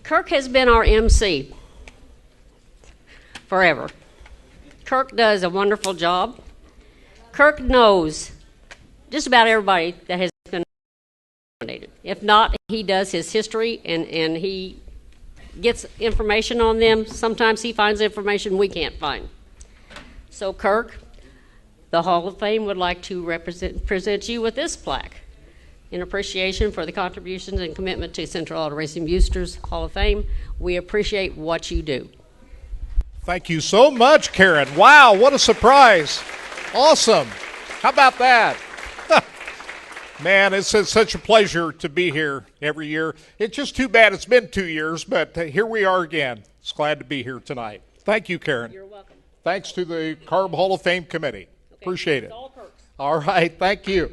Kirk has been our MC forever. Kirk does a wonderful job. Kirk knows just about everybody that has been nominated. If not, he does his history and he gets information on them. Sometimes he finds information we can't find. So Kirk, the Hall of Fame would like to present you with this plaque in appreciation for the contributions and commitment to Central Auto Racing Boosters Hall of Fame. We appreciate what you do. Thank you so much, Karen. Wow, what a surprise. Awesome. How about that? Man, it's such a pleasure to be here every year. It's just too bad it's been 2 years, but here we are again. It's glad to be here tonight. Thank you, Karen. You're welcome. Thanks to the CARB Hall of Fame Committee. Okay, appreciate it. All Kirk's. All right, thank you.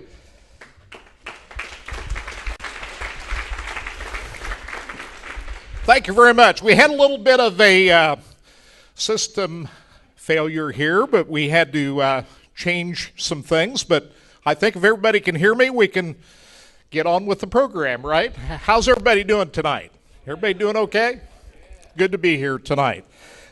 Thank you very much. We had a little bit of a system failure here, but we had to change some things. But I think if everybody can hear me, we can get on with the program, right? How's everybody doing tonight? Everybody doing okay? Good to be here tonight.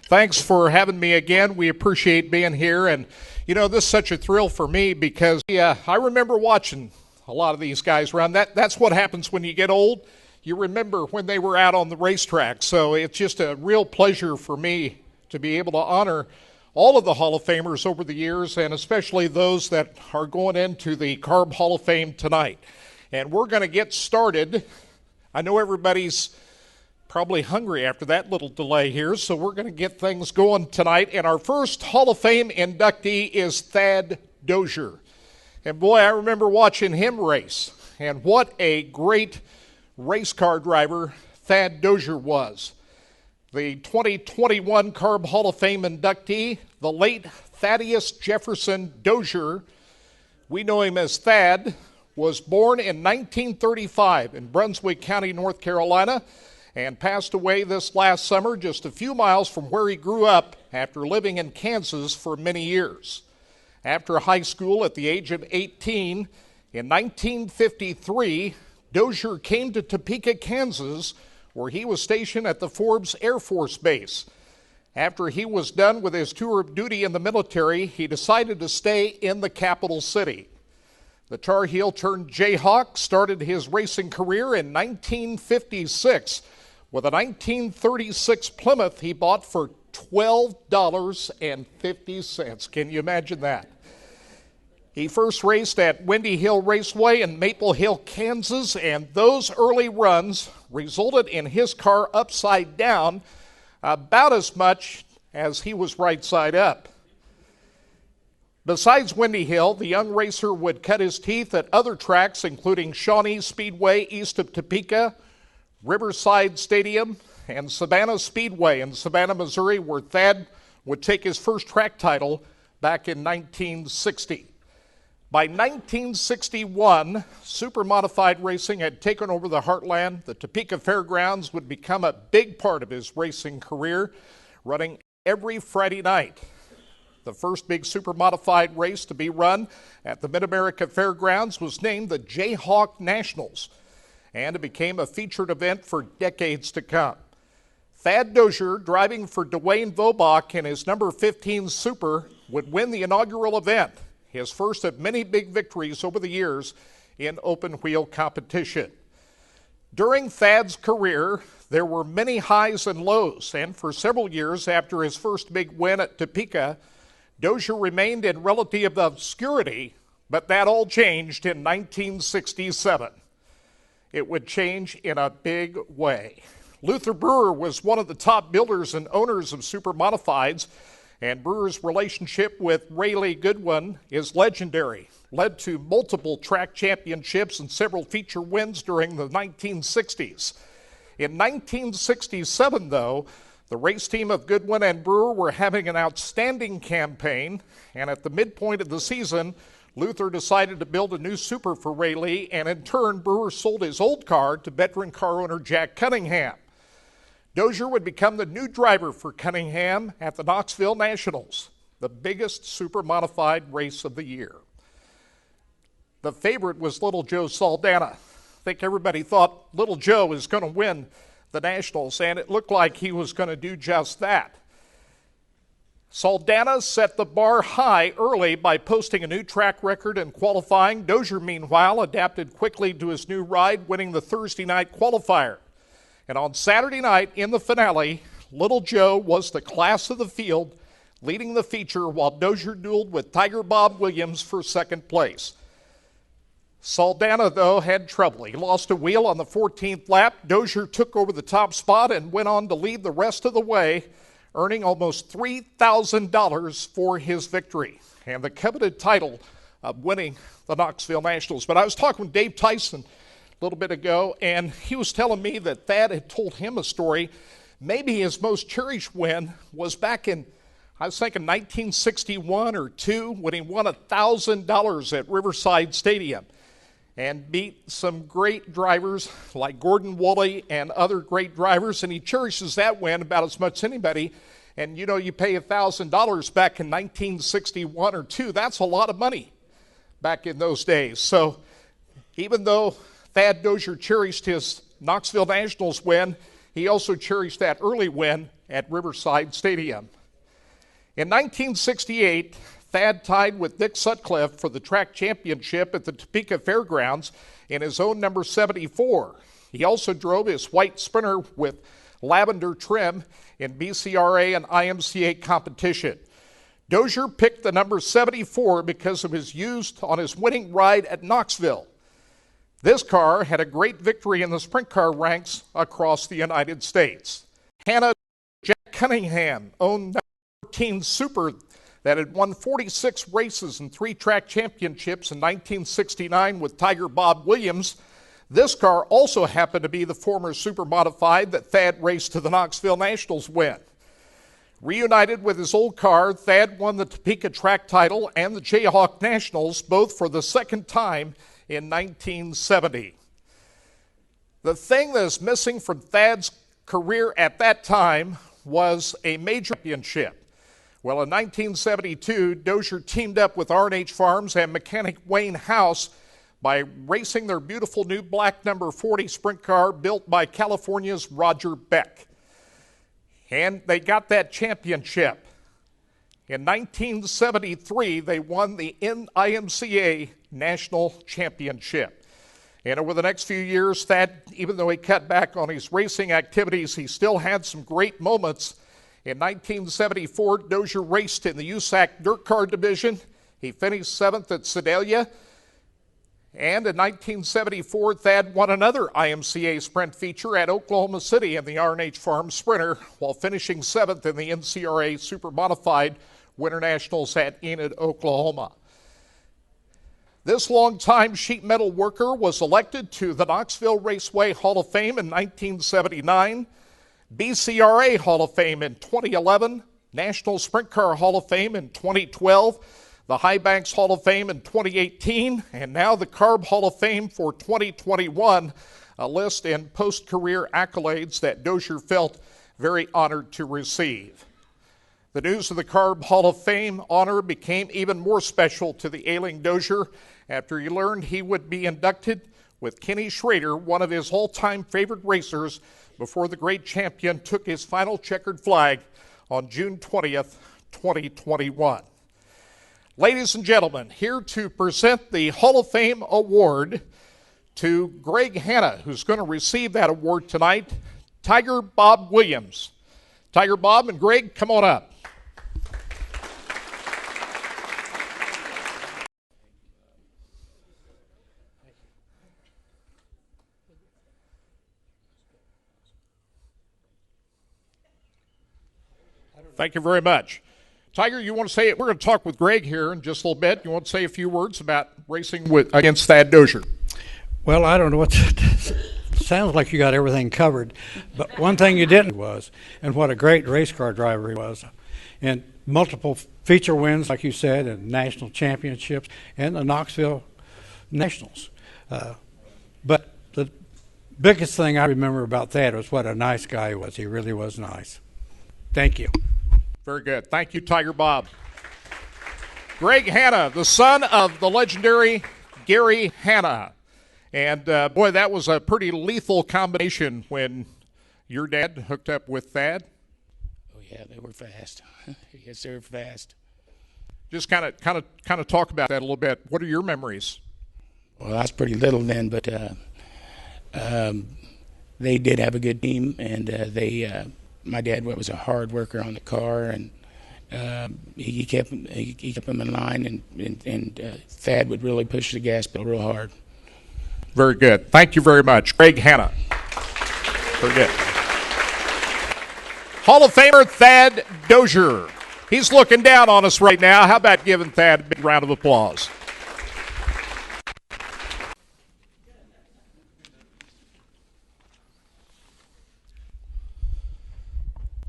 Thanks for having me again. We appreciate being here. And, you know, this is such a thrill for me because I remember watching a lot of these guys around. That's what happens when you get old. You remember when they were out on the racetrack. So it's just a real pleasure for me to be able to honor all of the Hall of Famers over the years, and especially those that are going into the CARB Hall of Fame tonight. And we're going to get started. I know everybody's probably hungry after that little delay here, so we're going to get things going tonight. And our first Hall of Fame inductee is Thad Dozier. And boy, I remember watching him race. And what a great race car driver Thad Dozier was. The 2021 CARB Hall of Fame inductee, the late Thaddeus Jefferson Dozier, we know him as Thad, was born in 1935 in Brunswick County, North Carolina, and passed away this last summer just a few miles from where he grew up after living in Kansas for many years. After high school at the age of 18, in 1953, Dozier came to Topeka, Kansas, where he was stationed at the Forbes Air Force Base. After he was done with his tour of duty in the military, he decided to stay in the capital city. The Tar Heel turned Jayhawk started his racing career in 1956 with a 1936 Plymouth he bought for $12.50. Can you imagine that? He first raced at Windy Hill Raceway in Maple Hill, Kansas, and those early runs resulted in his car upside down about as much as he was right side up. Besides Windy Hill, the young racer would cut his teeth at other tracks, including Shawnee Speedway east of Topeka, Riverside Stadium, and Savannah Speedway in Savannah, Missouri, where Thad would take his first track title back in 1960. By 1961, super-modified racing had taken over the heartland. The Topeka Fairgrounds would become a big part of his racing career, running every Friday night. The first big super-modified race to be run at the Mid-America Fairgrounds was named the Jayhawk Nationals, and it became a featured event for decades to come. Thad Dozier, driving for Dwayne Vobach in his number 15 Super, would win the inaugural event, his first of many big victories over the years in open wheel competition. During Thad's career, there were many highs and lows, and for several years after his first big win at Topeka, Dozier remained in relative obscurity, but that all changed in 1967. It would change in a big way. Luther Brewer was one of the top builders and owners of super modifieds, and Brewer's relationship with Ray Lee Goodwin is legendary, led to multiple track championships and several feature wins during the 1960s. In 1967, though, the race team of Goodwin and Brewer were having an outstanding campaign, and at the midpoint of the season, Luther decided to build a new super for Ray Lee, and in turn, Brewer sold his old car to veteran car owner Jack Cunningham. Dozier would become the new driver for Cunningham at the Knoxville Nationals, the biggest super modified race of the year. The favorite was Little Joe Saldana. I think everybody thought Little Joe is going to win the Nationals, and it looked like he was going to do just that. Saldana set the bar high early by posting a new track record in qualifying. Dozier, meanwhile, adapted quickly to his new ride, winning the Thursday night qualifier. And on Saturday night in the finale, Little Joe was the class of the field, leading the feature while Dozier dueled with Tiger Bob Williams for second place. Saldana, though, had trouble. He lost a wheel on the 14th lap. Dozier took over the top spot and went on to lead the rest of the way, earning almost $3,000 for his victory and the coveted title of winning the Knoxville Nationals. But I was talking with Dave Tyson a little bit ago, and he was telling me that Thad had told him a story. Maybe his most cherished win was back in, I was thinking 1961 or 2, when he won $1,000 at Riverside Stadium and beat some great drivers like Gordon Woolley and other great drivers, and he cherishes that win about as much as anybody. And you know, you pay $1,000 back in 1961 or 2, that's a lot of money back in those days. So even though Thad Dozier cherished his Knoxville Nationals win, he also cherished that early win at Riverside Stadium. In 1968, Thad tied with Dick Sutcliffe for the track championship at the Topeka Fairgrounds in his own number 74. He also drove his white Sprinter with lavender trim in BCRA and IMCA competition. Dozier picked the number 74 because it was used on his winning ride at Knoxville. This car had a great victory in the sprint car ranks across the United States. Hanna Jack Cunningham owned number 14 Super that had won 46 races and 3 track championships in 1969 with Tiger Bob Williams. This car also happened to be the former Super Modified that Thad raced to the Knoxville Nationals win. Reunited with his old car, Thad won the Topeka track title and the Jayhawk Nationals, both for the second time in 1970. The thing that is missing from Thad's career at that time was a major championship. Well, in 1972, Dozier teamed up with R&H Farms and mechanic Wayne House by racing their beautiful new black number 40 sprint car built by California's Roger Beck. And they got that championship. In 1973, they won the IMCA National Championship. And over the next few years, Thad, even though he cut back on his racing activities, he still had some great moments. In 1974, Dozier raced in the USAC Dirt Car Division. He finished 7th at Sedalia. And in 1974, Thad won another IMCA Sprint feature at Oklahoma City in the R&H Farm Sprinter, while finishing 7th in the NCRA Super Modified Winter Nationals at Enid, Oklahoma. This longtime sheet metal worker was elected to the Knoxville Raceway Hall of Fame in 1979, BCRA Hall of Fame in 2011, National Sprint Car Hall of Fame in 2012, the High Banks Hall of Fame in 2018, and now the CARB Hall of Fame for 2021, a list and post-career accolades that Dozier felt very honored to receive. The news of the CARB Hall of Fame honor became even more special to the ailing Dozier after he learned he would be inducted with Kenny Schrader, one of his all-time favorite racers, before the great champion took his final checkered flag on June 20th, 2021. Ladies and gentlemen, here to present the Hall of Fame award to Greg Hanna, who's going to receive that award tonight, Tiger Bob Williams. Tiger Bob and Greg, come on up. Thank you very much. Tiger, you want to say it? We're going to talk with Greg here in just a little bit. You want to say a few words about racing against Thad Dozier? Well, I don't know what sounds like you got everything covered, but one thing you didn't was, and what a great race car driver he was, and multiple feature wins, like you said, and national championships, and the Knoxville Nationals. But the biggest thing I remember about Thad was what a nice guy he was. He really was nice. Thank you. Very good. Thank you, Tiger Bob. Greg Hanna, the son of the legendary Gary Hanna. And, boy, that was a pretty lethal combination when Your dad hooked up with Thad? Oh yeah, they were fast. Yes, they were fast. Just kind of talk about that a little bit. What are your memories? Well, I was pretty little then, but they did have a good team, and my dad was a hard worker on the car, and he kept them in line, and Thad would really push the gas pedal real hard. Very good. Thank you very much. Greg Hanna. Very good. Hall of Famer Thad Dozier. He's looking down on us right now. How about giving Thad a big round of applause?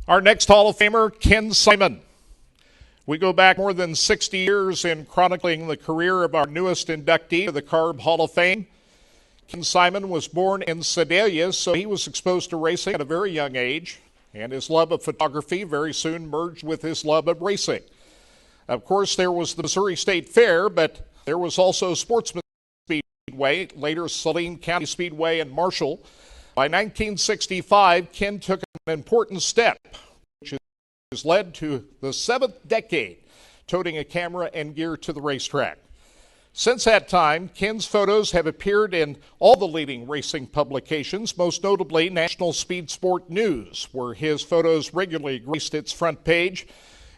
Our next Hall of Famer, Ken Simon. We go back more than 60 years in chronicling the career of our newest inductee to the CARB Hall of Fame. Ken Simon was born in Sedalia, so he was exposed to racing at a very young age, and his love of photography very soon merged with his love of racing. Of course, there was the Missouri State Fair, but there was also Sportsman Speedway, later Saline County Speedway in Marshall. By 1965, Ken took an important step, which has led to the 7th decade, toting a camera and gear to the racetrack. Since that time, Ken's photos have appeared in all the leading racing publications, most notably National Speed Sport News, where his photos regularly graced its front page.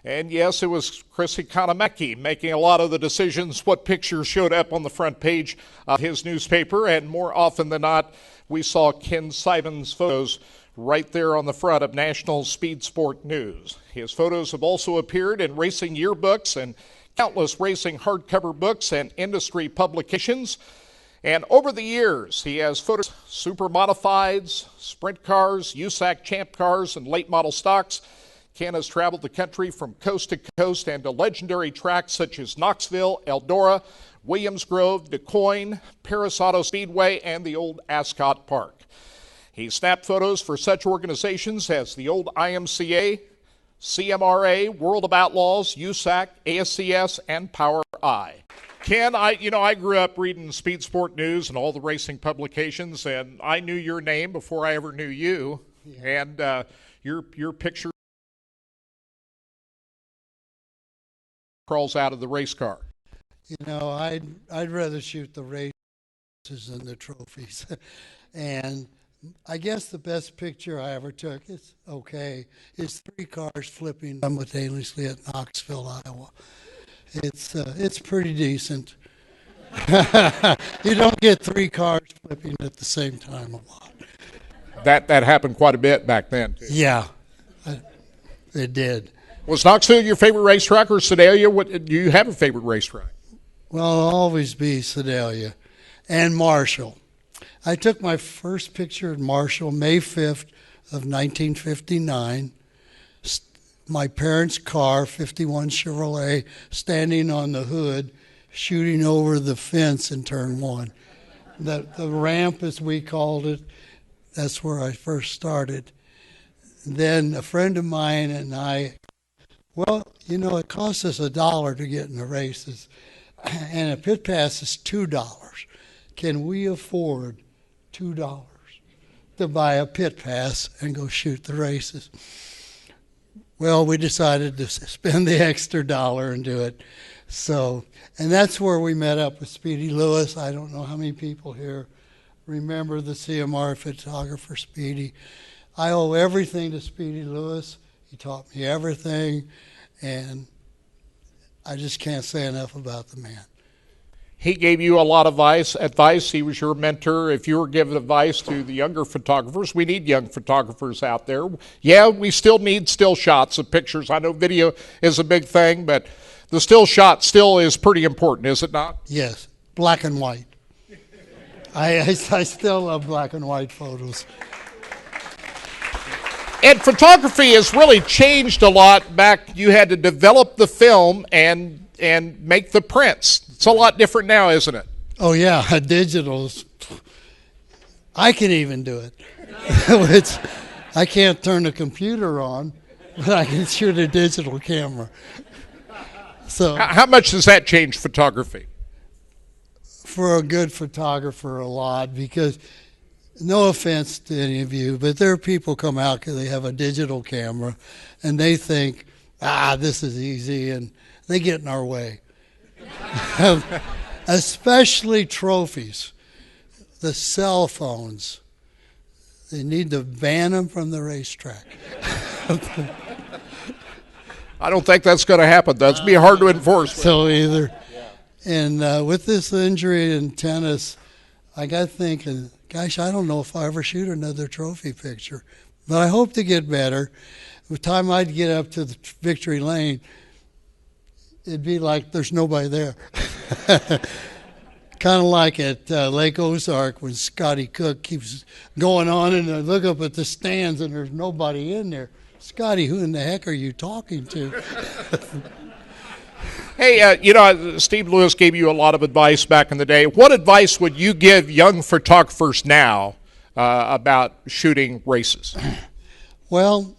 And yes, it was Chris Economaki making a lot of the decisions what pictures showed up on the front page of his newspaper, and more often than not, we saw Ken Simon's photos right there on the front of National Speed Sport News. His photos have also appeared in racing yearbooks and countless racing hardcover books and industry publications. And over the years, he has photos of super modifieds, sprint cars, USAC champ cars, and late model stocks. Ken has traveled the country from coast to coast and to legendary tracks such as Knoxville, Eldora, Williams Grove, DuQuoin, Paris Auto Speedway, and the old Ascot Park. He snapped photos for such organizations as the old IMCA, CMRA, World of Outlaws, USAC, ASCS, and Power I. Ken, I grew up reading Speed Sport News and all the racing publications, and I knew your name before I ever knew you. Yeah. And your picture crawls out of the race car. I'd rather shoot the races than the trophies. And I guess the best picture I ever took is 3 cars flipping simultaneously at Knoxville, Iowa. It's pretty decent. You don't get 3 cars flipping at the same time a lot. That happened quite a bit back then, too. Yeah, it did. Was Knoxville your favorite racetrack or Sedalia? Do you have a favorite racetrack? Well, it'll always be Sedalia and Marshall. I took my first picture at Marshall May 5th of 1959. My parents' car, 51 Chevrolet, standing on the hood, shooting over the fence in turn 1. The ramp, as we called it, that's where I first started. Then a friend of mine and I, it costs us $1 to get in the races, and a pit pass is $2. Can we afford $2 to buy a pit pass and go shoot the races? Well, we decided to spend the extra $1 and do it. So, and that's where we met up with Speedy Lewis. I don't know how many people here remember the CMR photographer Speedy. I owe everything to Speedy Lewis. He taught me everything, and I just can't say enough about the man. He gave you a lot of advice. He was your mentor. If you were giving advice to the younger photographers, we need young photographers out there. Yeah, we still need still shots of pictures. I know video is a big thing, but the still shot still is pretty important, is it not? Yes, black and white. I still love black and white photos. And photography has really changed a lot. Back, you had to develop the film and make the prints. It's a lot different now, isn't it? Oh, yeah, digitals. I can even do it. I can't turn the computer on, but I can shoot a digital camera. So, how much does that change photography? For a good photographer, a lot, because no offense to any of you, but there are people come out because they have a digital camera and they think, this is easy, and they get in our way. Especially trophies, the cell phones. They need to ban them from the racetrack. I don't think that's going to happen. That's be hard to enforce. So either. And with this injury in tennis, I got thinking, gosh, I don't know if I'll ever shoot another trophy picture. But I hope to get better. By the time I'd get up to the victory lane, it'd be like there's nobody there. Kind of like at Lake Ozark when Scotty Cook keeps going on, and I look up at the stands and there's nobody in there. Scotty, who in the heck are you talking to? Hey, Steve Lewis gave you a lot of advice back in the day. What advice would you give young photographers now about shooting races? Well,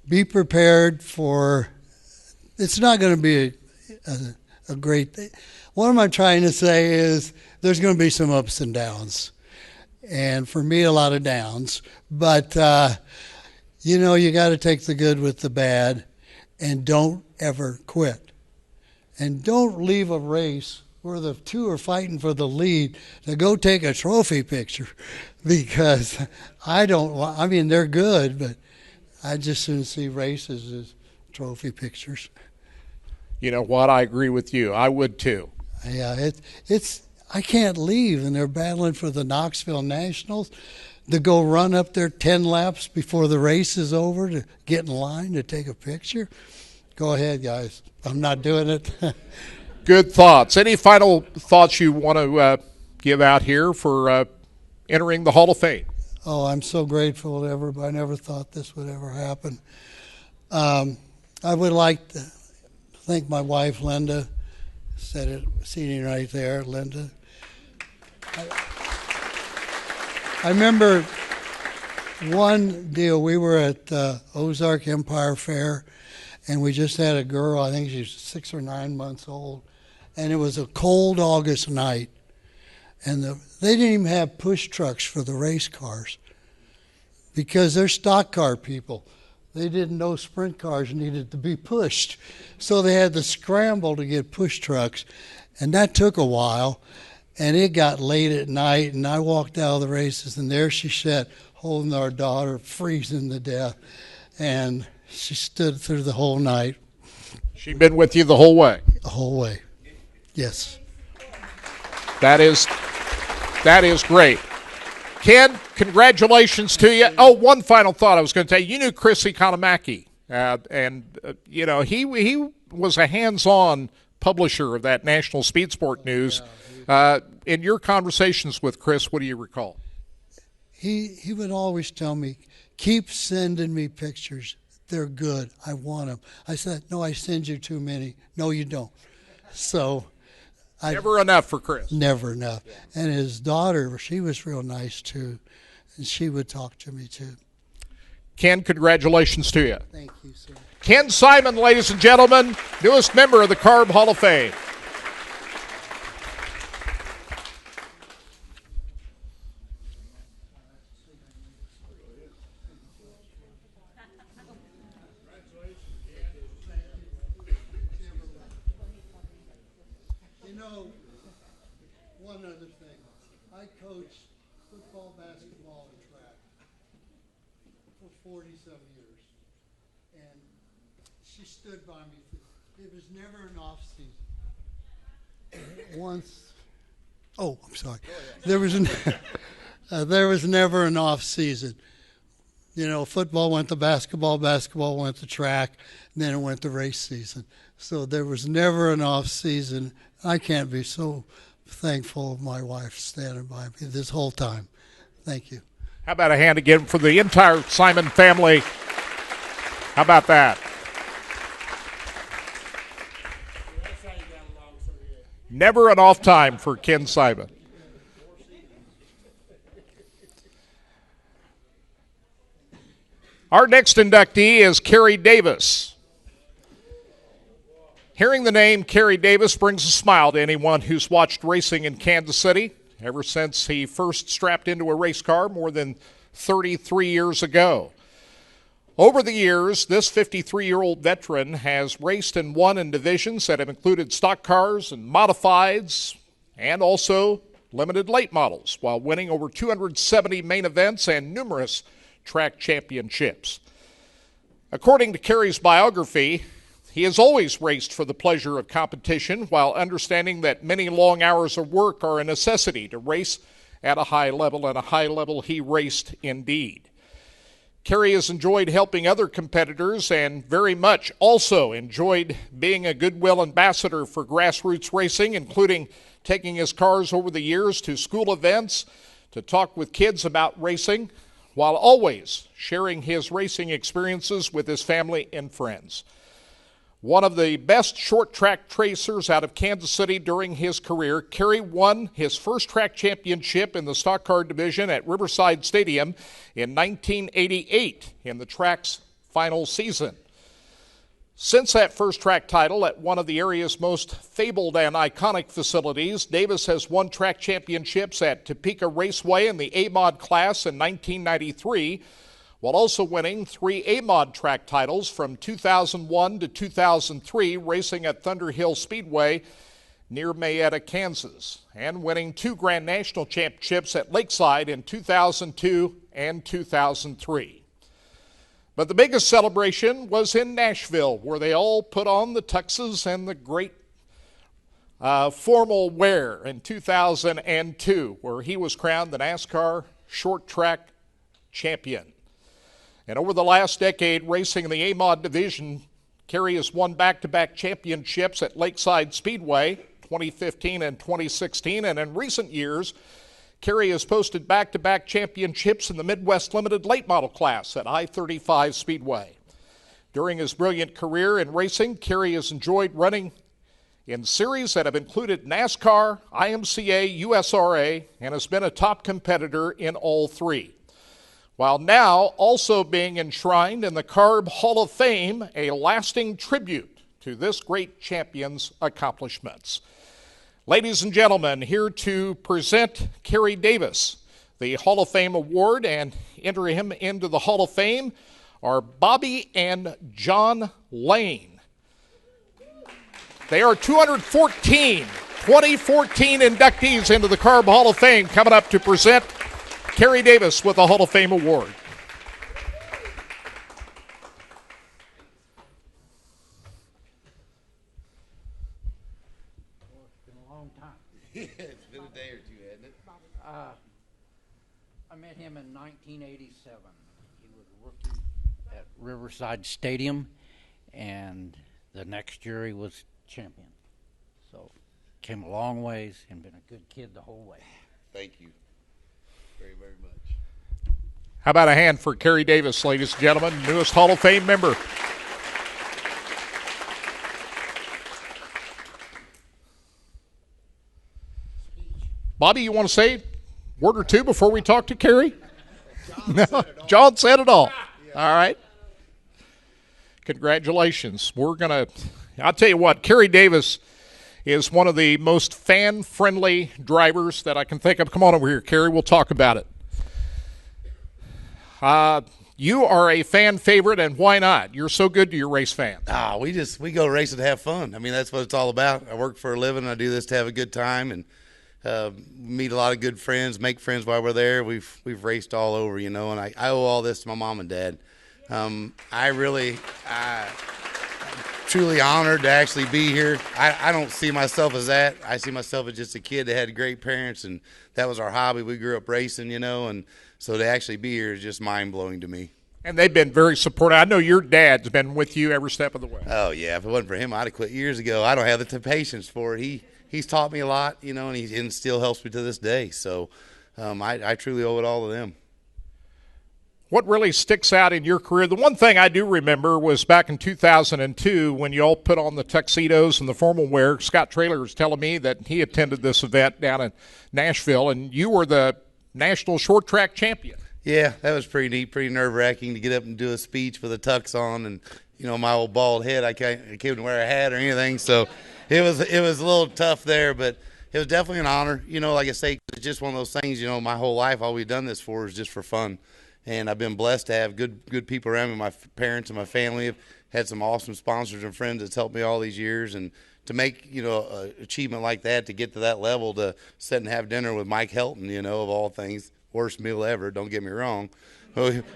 be prepared for. It's not going to be a great thing. What am I trying to say is there's going to be some ups and downs. And for me, a lot of downs. But, you got to take the good with the bad and don't ever quit. And don't leave a race where the two are fighting for the lead to go take a trophy picture, because they're good, but I just soon see races as trophy pictures. You know what? I agree with you. I would too. Yeah, I can't leave, and they're battling for the Knoxville Nationals to go run up there 10 laps before the race is over to get in line to take a picture. Go ahead, guys. I'm not doing it. Good thoughts. Any final thoughts you want to give out here for entering the Hall of Fame? Oh, I'm so grateful to everybody. I never thought this would ever happen. I would like to thank my wife, Linda. Sitting right there, Linda. I remember one deal. We were at Ozark Empire Fair, and we just had a girl, I think she was 6 or 9 months old, and it was a cold August night, and they didn't even have push trucks for the race cars because they're stock car people. They didn't know sprint cars needed to be pushed, so they had to scramble to get push trucks, and that took a while, and it got late at night, and I walked out of the races, and there she sat holding our daughter, freezing to death, and she stood through the whole night. She'd been with you the whole way? The whole way, yes. That is great. Ken, congratulations to you. Oh, one final thought I was going to tell you. You knew Chris Economaki, he was a hands-on publisher of that National Speed Sport News. In your conversations with Chris, what do you recall? He would always tell me, keep sending me pictures. They're good. I want them. I said, no, I send you too many. No, you don't. So never enough for Chris. Never enough. And his daughter, she was real nice too, and she would talk to me too. Ken, congratulations to you. Thank you, sir. Ken Simon, ladies and gentlemen, newest member of the CARB Hall of Fame. One other thing. I coached football, basketball, and track for 47 years. And she stood by me. It was never an off season. I'm sorry. There was never an off season. Football went to basketball, basketball went to track, and then it went to race season. So there was never an off season. I can't be so thankful of my wife standing by me this whole time. Thank you. How about a hand again for the entire Simon family? How about that? Never an off time for Ken Simon. Our next inductee is Kerry Davis. Hearing the name Kerry Davis brings a smile to anyone who's watched racing in Kansas City. ever since he first strapped into a race car more than 33 years ago. Over the years, this 53-year-old veteran has raced and won in divisions that have included stock cars and modifieds and also limited late models, while winning over 270 main events and numerous track championships. According to Kerry's biography, he has always raced for the pleasure of competition while understanding that many long hours of work are a necessity to race at a high level, and a high level he raced indeed. Kerry has enjoyed helping other competitors and very much also enjoyed being a goodwill ambassador for grassroots racing, including taking his cars over the years to school events to talk with kids about racing, while always sharing his racing experiences with his family and friends. One of the best short track racers out of Kansas City during his career, Kerry won his first track championship in the stock car division at Riverside Stadium in 1988 in the track's final season. Since that first track title at one of the area's most fabled and iconic facilities, Davis has won track championships at Topeka Raceway in the A-Mod class in 1993, while also winning 3 A-Mod track titles from 2001 to 2003, racing at Thunder Hill Speedway near Mayetta, Kansas, and winning 2 Grand National Championships at Lakeside in 2002 and 2003. But the biggest celebration was in Nashville, where they all put on the tuxes and the great formal wear in 2002, where he was crowned the NASCAR short track champion. And over the last decade, racing in the A-Mod division, Kerry has won back-to-back championships at Lakeside Speedway, 2015 and 2016. And in recent years, Kerry has posted back-to-back championships in the Midwest Limited Late Model class at I-35 Speedway. During his brilliant career in racing, Kerry has enjoyed running in series that have included NASCAR, IMCA, USRA, and has been a top competitor in all 3. While now also being enshrined in the CARB Hall of Fame, a lasting tribute to this great champion's accomplishments. Ladies and gentlemen, here to present Kerry Davis the Hall of Fame award and enter him into the Hall of Fame are Bobby and John Lane. They are 2014 inductees into the CARB Hall of Fame, coming up to present Kerry Davis with the Hall of Fame award. It's been a long time. It's been a day or two, hasn't it? I met him in 1987. He was a rookie at Riverside Stadium, and the next year he was champion. So came a long ways and been a good kid the whole way. Thank you very, very much. How about a hand for Kerry Davis, ladies and gentlemen, newest Hall of Fame member. Bobby, you want to say a word or two before we talk to Kerry? John said it all. All right. Congratulations. I'll tell you what, Kerry Davis is one of the most fan-friendly drivers that I can think of. Come on over here, Kerry. We'll talk about it. You are a fan favorite, and why not? You're so good to your race fans. We go racing to have fun. I mean, that's what it's all about. I work for a living, and I do this to have a good time, and meet a lot of good friends, make friends while we're there. We've raced all over, and I owe all this to my mom and dad. I'm truly honored to actually be here. I don't see myself as that. I see myself as just a kid that had great parents, and that was our hobby. We grew up racing, and so to actually be here is just mind-blowing to me. And they've been very supportive. I know your dad's been with you every step of the way. Oh, yeah. If it wasn't for him, I'd have quit years ago. I don't have the patience for it. He's taught me a lot, and still helps me to this day. So I truly owe it all to them. What really sticks out in your career? The one thing I do remember was back in 2002 when you all put on the tuxedos and the formal wear. Scott Traylor was telling me that he attended this event down in Nashville, and you were the national short track champion. Yeah, that was pretty neat, pretty nerve-wracking to get up and do a speech with a tux on, and my old bald head, I couldn't wear a hat or anything, so it was a little tough there. But it was definitely an honor. You know, like I say, it's just one of those things. You know, my whole life, all we've done this for is just for fun, and I've been blessed to have good people around me. My parents and my family have had some awesome sponsors and friends that's helped me all these years, and to make, you know, an achievement like that, to get to that level, to sit and have dinner with Mike Helton, you know, of all things, worst meal ever, don't get me wrong.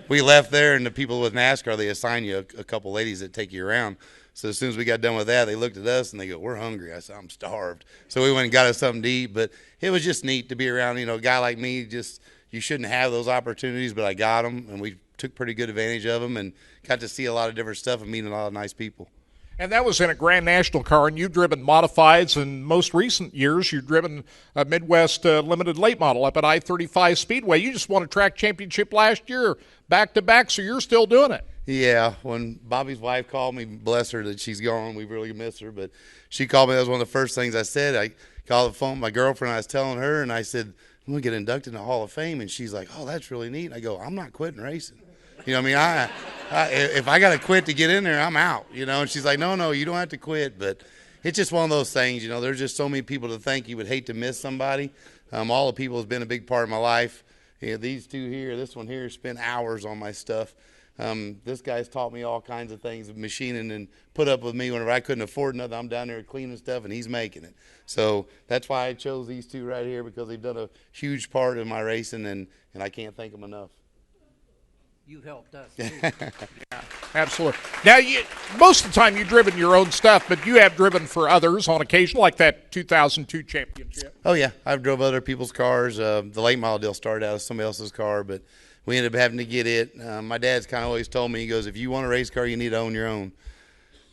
We left there, and the people with NASCAR, they assign you a couple ladies that take you around. So as soon as we got done with that, they looked at us and they go, "We're hungry." I said, "I'm starved." So we went and got us something to eat. But it was just neat to be around, you know, a guy like me. Just, you shouldn't have those opportunities, but I got them, and we took pretty good advantage of them and got to see a lot of different stuff and meet a lot of nice people. And that was in a Grand National car, and you've driven modifieds, and most recent years you've driven a Midwest limited late model up at I-35 Speedway. You just won a track championship last year, back-to-back, so you're still doing it. Yeah, when Bobby's wife called me, bless her that she's gone, we really miss her, but she called me. That was one of the first things I said. I called the phone, my girlfriend, I was telling her, and I said, "I'm going to get inducted in the Hall of Fame," and she's like, "Oh, that's really neat." I go, "I'm not quitting racing." You know what I mean? If I got to quit to get in there, I'm out, you know. And she's like, no, you don't have to quit. But it's just one of those things, you know. There's just so many people to thank. You would hate to miss somebody. All the people has been a big part of my life. You know, these two here, this one here, spent hours on my stuff. This guy's taught me all kinds of things of machining and put up with me whenever I couldn't afford nothing. I'm down there cleaning stuff, and he's making it. So that's why I chose these two right here, because they've done a huge part of my racing, and I can't thank them enough. You helped us, too. Yeah, absolutely. Now, most of the time you've driven your own stuff, but you have driven for others on occasion, like that 2002 championship. Oh, yeah. I've drove other people's cars. The late model deal started out as somebody else's car, but we ended up having to get it. My dad's kind of always told me, he goes, "If you want a race car, you need to own your own."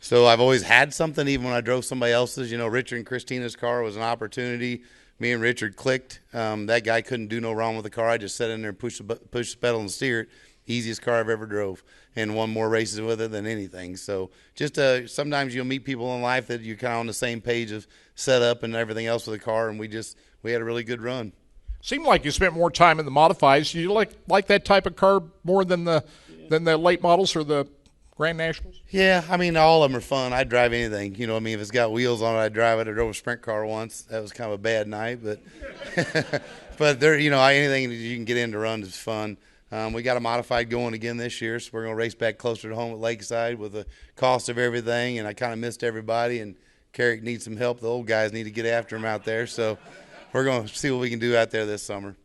So I've always had something, even when I drove somebody else's. You know, Richard and Christina's car was an opportunity. Me and Richard clicked. That guy couldn't do no wrong with the car. I just sat in there and pushed the pedal and steer it. Easiest car I've ever drove, and won more races with it than anything. So just sometimes you'll meet people in life that you're kind of on the same page of setup and everything else with the car, and we had a really good run. Seemed like you spent more time in the modifieds. Do you like that type of car more than the late models or the Grand Nationals? Yeah, I mean, all of them are fun. I'd drive anything. You know what I mean? If it's got wheels on it, I'd drive it. I drove a sprint car once. That was kind of a bad night, but but there, you know, anything that you can get in to run is fun. We got a modified going again this year, so we're going to race back closer to home at Lakeside with the cost of everything, and I kind of missed everybody, and Kerry needs some help. The old guys need to get after him out there, so we're going to see what we can do out there this summer.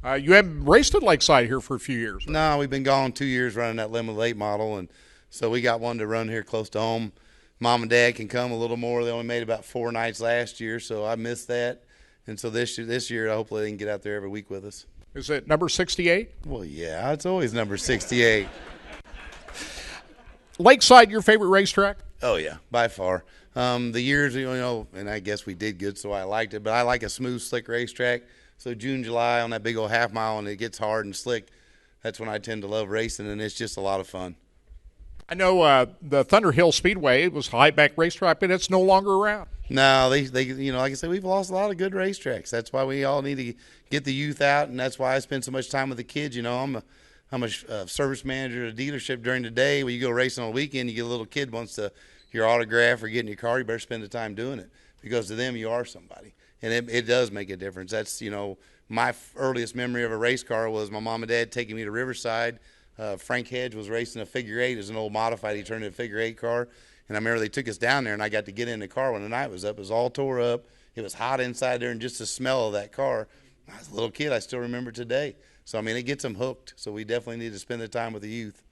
You haven't raced at Lakeside here for a few years, right? No, we've been gone 2 years running that limited late model, and so we got one to run here close to home. Mom and Dad can come a little more. They only made about 4 nights last year, so I missed that. And so this year, hopefully they can get out there every week with us. Is it number 68? Well, yeah, it's always number 68. Lakeside, your favorite racetrack? Oh, yeah, by far. The years, you know, and I guess we did good, so I liked it. But I like a smooth, slick racetrack. So June, July on that big old half mile, and it gets hard and slick, that's when I tend to love racing, and it's just a lot of fun. I know the Thunder Hill Speedway, it was a high-back racetrack, but it's no longer around. No, they you know, like I said, we've lost a lot of good racetracks. That's why we all need to get the youth out, and that's why I spend so much time with the kids. You know, I'm a service manager at a dealership during the day. When you go racing on the weekend, you get a little kid wants your autograph or get in your car, you better spend the time doing it, because to them you are somebody, and it does make a difference. That's, you know, my earliest memory of a race car was my mom and dad taking me to Riverside. Frank Hedge was racing a figure eight. It was an old modified. He turned into a figure eight car. And I remember they took us down there, and I got to get in the car when the night was up. It was all tore up. It was hot inside there, and just the smell of that car. I was a little kid. I still remember today. So, I mean, it gets them hooked. So we definitely need to spend the time with the youth.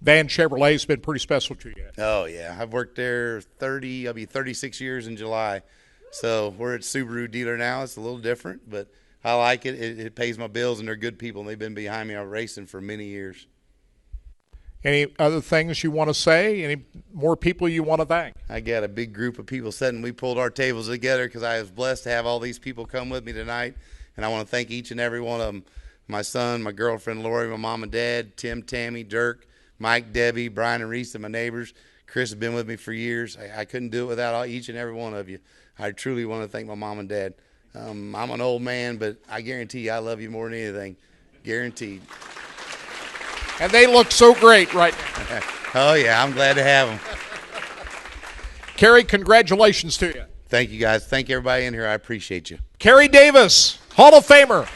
Van Chevrolet's been pretty special to you. Oh, yeah. I've worked there I'll be 36 years in July. So we're at Subaru dealer now. It's a little different, but I like it. It pays my bills, and they're good people, and they've been behind me on racing for many years. Any other things you want to say? Any more people you want to thank? I got a big group of people sitting. We pulled our tables together because I was blessed to have all these people come with me tonight, and I want to thank each and every one of them. My son, my girlfriend Lori, my mom and dad, Tim, Tammy, Dirk, Mike, Debbie, Brian and Reese, and my neighbors. Chris has been with me for years. I couldn't do it without each and every one of you. I truly want to thank my mom and dad. I'm an old man, but I guarantee you I love you more than anything. Guaranteed. And they look so great right now. Oh, yeah, I'm glad to have them. Kerry, congratulations to you. Thank you, guys. Thank everybody in here. I appreciate you. Kerry Davis, Hall of Famer.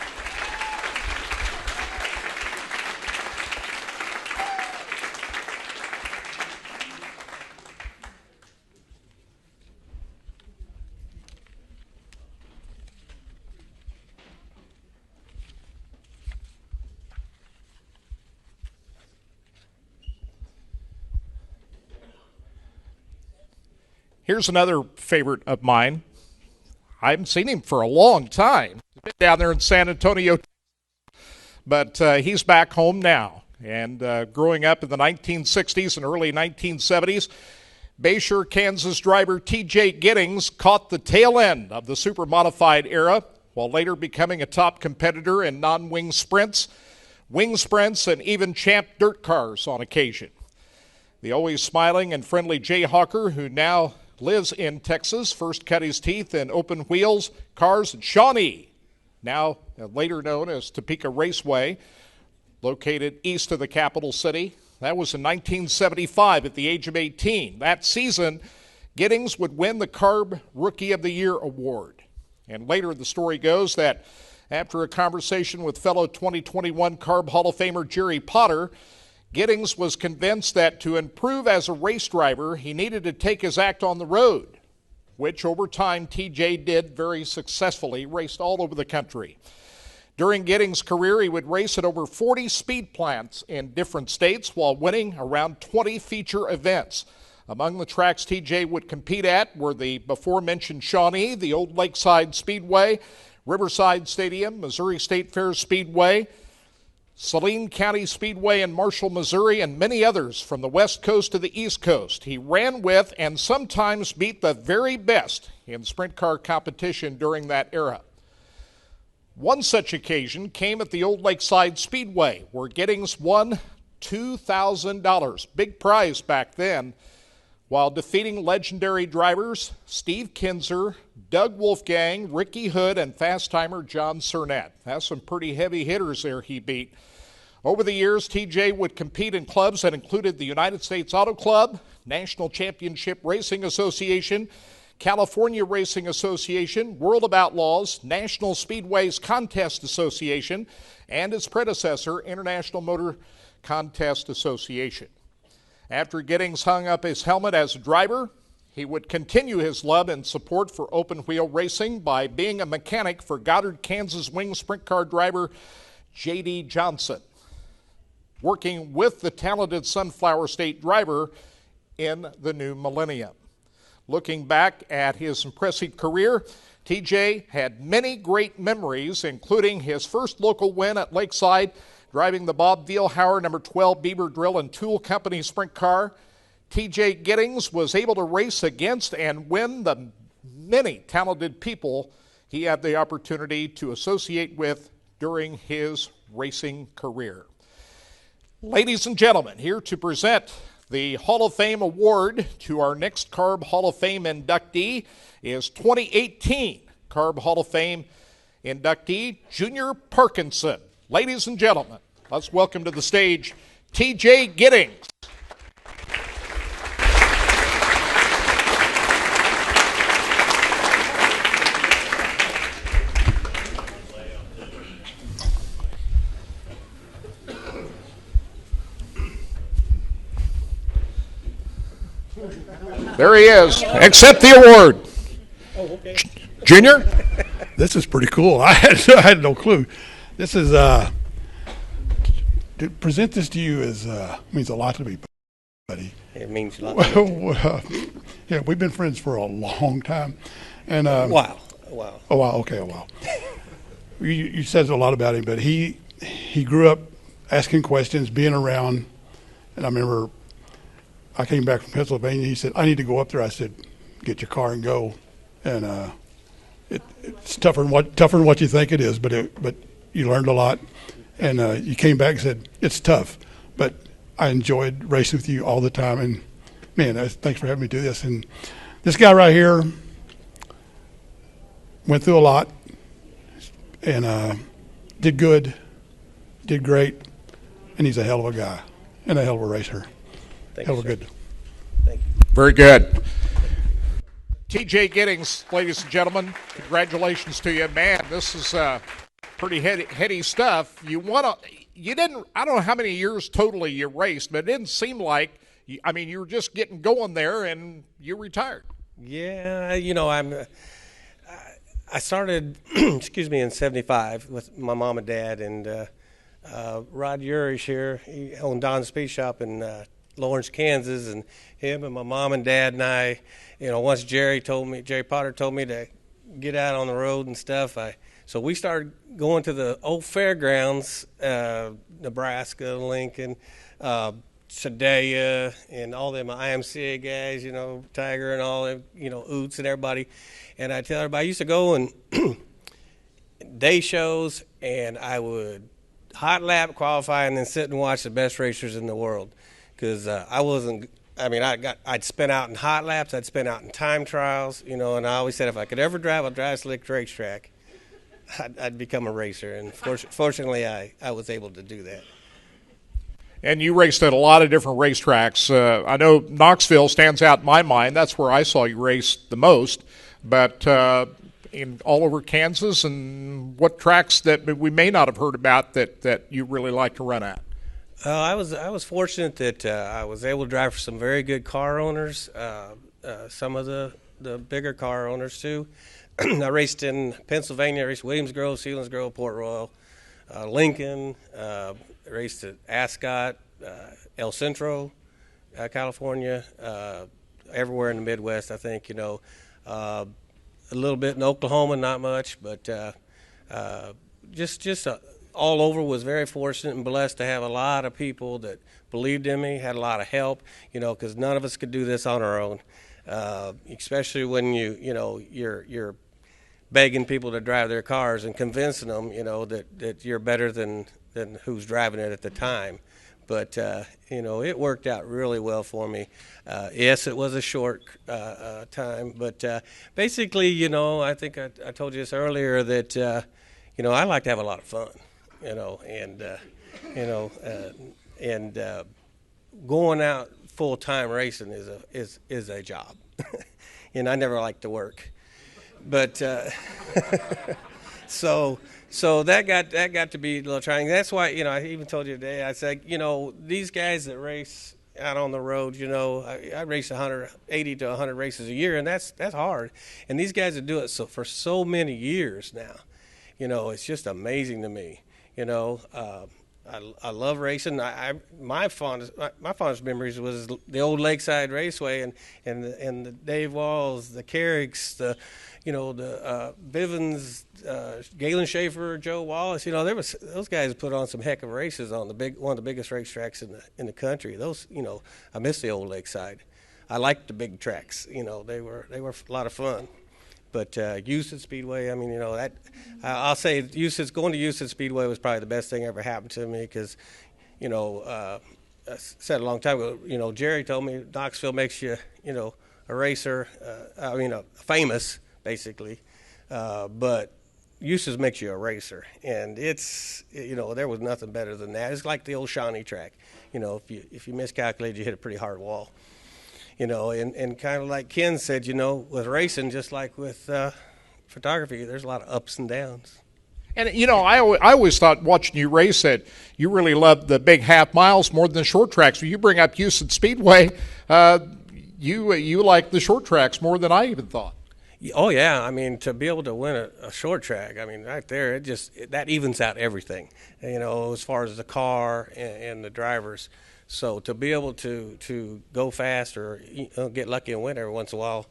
Here's another favorite of mine. I haven't seen him for a long time. He's been down there in San Antonio, but he's back home now. And growing up in the 1960s and early 1970s, Dosher, Kansas driver T.J. Giddings caught the tail end of the super modified era, while later becoming a top competitor in non-wing sprints, wing sprints, and even champ dirt cars on occasion. The always smiling and friendly Jayhawker, who now lives in Texas, first cut his teeth in open wheels cars at Shawnee, now later known as Topeka Raceway, located east of the capital city. That was in 1975 at the age of 18. That season, Giddings would win the CARB Rookie of the Year award. And later the story goes that after a conversation with fellow 2021 CARB Hall of Famer Jerry Potter, Giddings was convinced that to improve as a race driver, he needed to take his act on the road, which over time T.J. did very successfully, raced all over the country. During Giddings' career, he would race at over 40 speed plants in different states while winning around 20 feature events. Among the tracks T.J. would compete at were the before-mentioned Shawnee, the Old Lakeside Speedway, Riverside Stadium, Missouri State Fair Speedway, Saline County Speedway in Marshall, Missouri, and many others from the West Coast to the East Coast. He ran with and sometimes beat the very best in sprint car competition during that era. One such occasion came at the Old Lakeside Speedway, where Giddings won $2,000, big prize back then, while defeating legendary drivers Steve Kinzer, Doug Wolfgang, Ricky Hood, and fast-timer John Cernette. That's some pretty heavy hitters there he beat. Over the years, TJ would compete in clubs that included the United States Auto Club, National Championship Racing Association, California Racing Association, World of Outlaws, National Speedways Contest Association, and its predecessor, International Motor Contest Association. After Giddings hung up his helmet as a driver, he would continue his love and support for open-wheel racing by being a mechanic for Goddard, Kansas wing sprint car driver J.D. Johnson, working with the talented Sunflower State driver in the new millennium. Looking back at his impressive career, TJ had many great memories, including his first local win at Lakeside, driving the Bob Vielhauer No. 12 Beaver Drill and Tool Company sprint car. T.J. Giddings was able to race against and win the many talented people he had the opportunity to associate with during his racing career. Ladies and gentlemen, here to present the Hall of Fame award to our next CARB Hall of Fame inductee is 2018 CARB Hall of Fame inductee Junior Parkinson. Ladies and gentlemen, let's welcome to the stage T.J. Giddings. There he is. Accept the award. Oh, okay. Junior? This is pretty cool. I had no clue. This is to present this to you is means a lot to me, buddy. It means a lot. Well, yeah, we've been friends for a long time, and Wow. a while. Okay, a while. You said a lot about him, but he grew up asking questions, being around, and I remember I came back from Pennsylvania. He said, "I need to go up there." I said, "Get your car and go," and it's tougher than what you think it is, but you learned a lot, and you came back and said it's tough, but I enjoyed racing with you all the time, and man, thanks for having me do this. And this guy right here went through a lot, and did good, did great, and he's a hell of a guy and a hell of a racer. Thank Hell you, of a sir. good. Thank you. Very good. T.J. Giddings, ladies and gentlemen, congratulations to you. Man, this is pretty heady stuff. You didn't, I don't know how many years totally you raced, but it didn't seem like, you were just getting going there and you retired. Yeah, I started, in 75 with my mom and dad, and Rod Urish here, he owned Don's Speed Shop in Lawrence, Kansas, and him and my mom and dad and I, once Jerry Potter told me to get out on the road and stuff, so we started going to the old fairgrounds, Nebraska, Lincoln, Sedalia, and all them IMCA guys, Tiger and all them, Oots and everybody. And I tell everybody, I used to go and day shows, and I would hot lap qualify and then sit and watch the best racers in the world. Because I'd spin out in hot laps, I'd spin out in time trials, and I always said if I could ever drive a dry slick racetrack, I'd become a racer. And fortunately, I was able to do that. And you raced at a lot of different racetracks. I know Knoxville stands out in my mind. That's where I saw you race the most. But in all over Kansas, and what tracks that we may not have heard about that you really like to run at? I was fortunate that I was able to drive for some very good car owners, some of the bigger car owners too. I raced in Pennsylvania, I raced Williams Grove, Sealands Grove, Port Royal, Lincoln, raced at Ascot, El Centro, California, everywhere in the Midwest, I think, a little bit in Oklahoma, not much, but just all over. Was very fortunate and blessed to have a lot of people that believed in me, had a lot of help, because none of us could do this on our own, especially when you're begging people to drive their cars and convincing them, that you're better than who's driving it at the time. But, it worked out really well for me. Yes, it was a short time, but basically, I think I told you this earlier that, I like to have a lot of fun, and going out full-time racing is a job. And I never like to work. But so that got to be a little trying. That's why I even told you today. I said these guys that race out on the road, I race 180 to 100 races a year, and that's hard. And these guys that do it for so many years now, it's just amazing to me. I love racing. My fondest memories was the old Lakeside Raceway and the Dave Walls, the Kerricks, the Bivens, Galen Schaefer, Joe Wallace. Those guys put on some heck of races on one of the biggest racetracks in the country. I miss the old Lakeside. I liked the big tracks. They were a lot of fun. But Houston Speedway, I'll say going to Houston Speedway was probably the best thing ever happened to me because, I said a long time ago, Jerry told me Knoxville makes you, a racer, famous, basically, but Houston makes you a racer. And it's, there was nothing better than that. It's like the old Shawnee track. If you miscalculate, you hit a pretty hard wall. And kind of like Ken said, with racing, just like with photography, there's a lot of ups and downs. And, I always thought watching you race that you really loved the big half miles more than the short tracks. When you bring up Houston Speedway, you like the short tracks more than I even thought. Oh, yeah. To be able to win a short track, right there, that evens out everything, as far as the car and the drivers. So to be able to go fast or get lucky and win every once in a while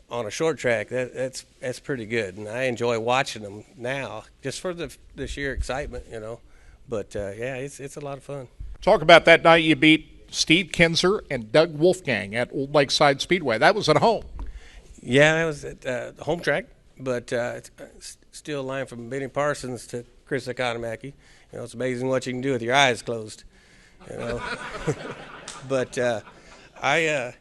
on a short track, that's pretty good. And I enjoy watching them now just for the sheer excitement, But, it's a lot of fun. Talk about that night you beat Steve Kinzer and Doug Wolfgang at Old Lakeside Speedway. That was at home. Yeah, that was at the home track, but it's still a line from Benny Parsons to Chris Economaki. It's amazing what you can do with your eyes closed. But I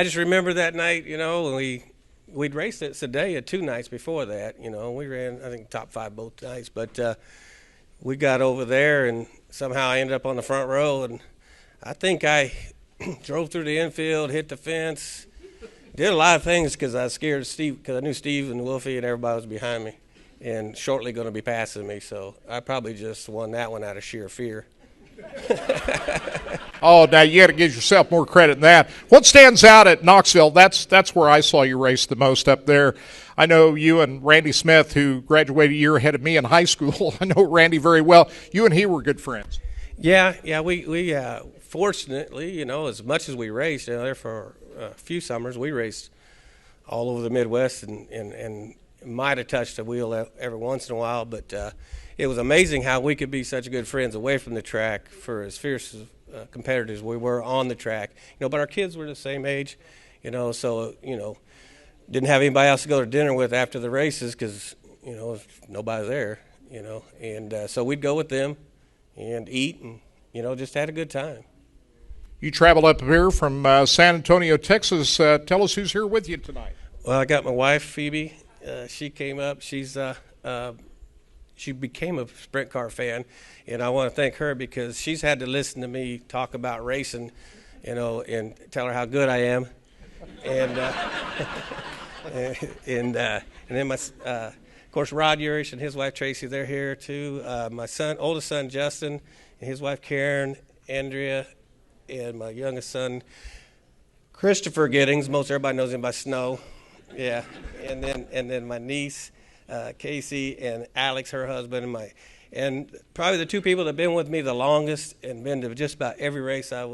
just remember that night, when we'd raced at Sedalia 2 nights before that, we ran, I think, top 5 both nights, but we got over there and somehow I ended up on the front row, and I think I drove through the infield, hit the fence, Did a lot of things because I was scared of Steve, because I knew Steve and Wolfie and everybody was behind me and shortly going to be passing me. So I probably just won that one out of sheer fear. Oh, now you got to give yourself more credit than that. What stands out at Knoxville? That's where I saw you race the most up there. I know you and Randy Smith, who graduated a year ahead of me in high school. I know Randy very well. You and he were good friends. Yeah. We fortunately, you know, as much as we raced, you know, there for a few summers, we raced all over the Midwest and might have touched a wheel every once in a while, but it was amazing how we could be such good friends away from the track for as fierce competitors we were on the track. You know, but our kids were the same age, you know, so, you know, didn't have anybody else to go to dinner with after the races because, you know, nobody's there, you know, and so we'd go with them and eat and, you know, just had a good time. You traveled up here from San Antonio, Texas. Tell us who's here with you tonight. Well, I got my wife, Phoebe. She came up. She became a sprint car fan, and I want to thank her because she's had to listen to me talk about racing, you know, and tell her how good I am. And and then my of course Rod Urish and his wife Tracy, they're here too. My oldest son Justin and his wife Karen, Andrea, and my youngest son Christopher Giddings. Most everybody knows him by Snow. Yeah, and then my niece Casey and Alex, her husband, and probably the two people that have been with me the longest and been to just about every race I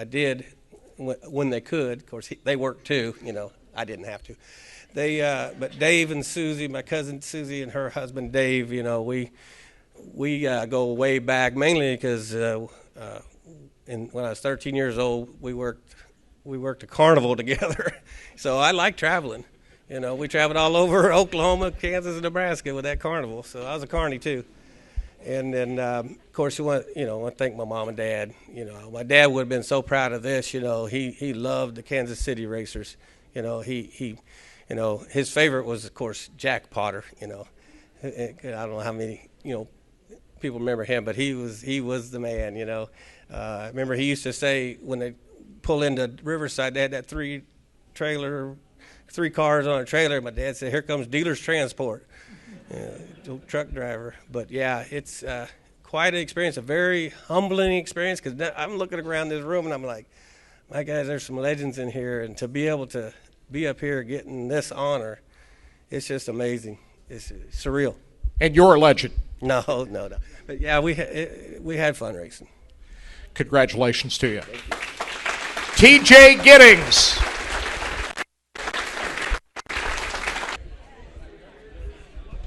did when they could. Of course, they worked too. You know, I didn't have to. But Dave and Susie, my cousin Susie and her husband Dave. You know, we go way back mainly because when I was 13 years old, we worked a carnival together. So I like traveling. You know, we traveled all over Oklahoma, Kansas, and Nebraska with that carnival. So I was a carny too. And then, of course, I want to thank my mom and dad. You know, my dad would have been so proud of this. You know, he loved the Kansas City racers. You know, his favorite was, of course, Jack Potter. You know, I don't know how many people remember him, but he was the man. You know, I remember he used to say when they pull into Riverside, they had that three cars on a trailer. My dad said, "Here comes dealer's transport." Truck driver. But yeah, it's quite an experience, a very humbling experience, because I'm looking around this room and I'm like, my guys, there's some legends in here, and to be able to be up here getting this honor, it's just amazing. It's surreal. And you're a legend. No. But yeah, we had fun racing. Congratulations to you. T.J. Giddings.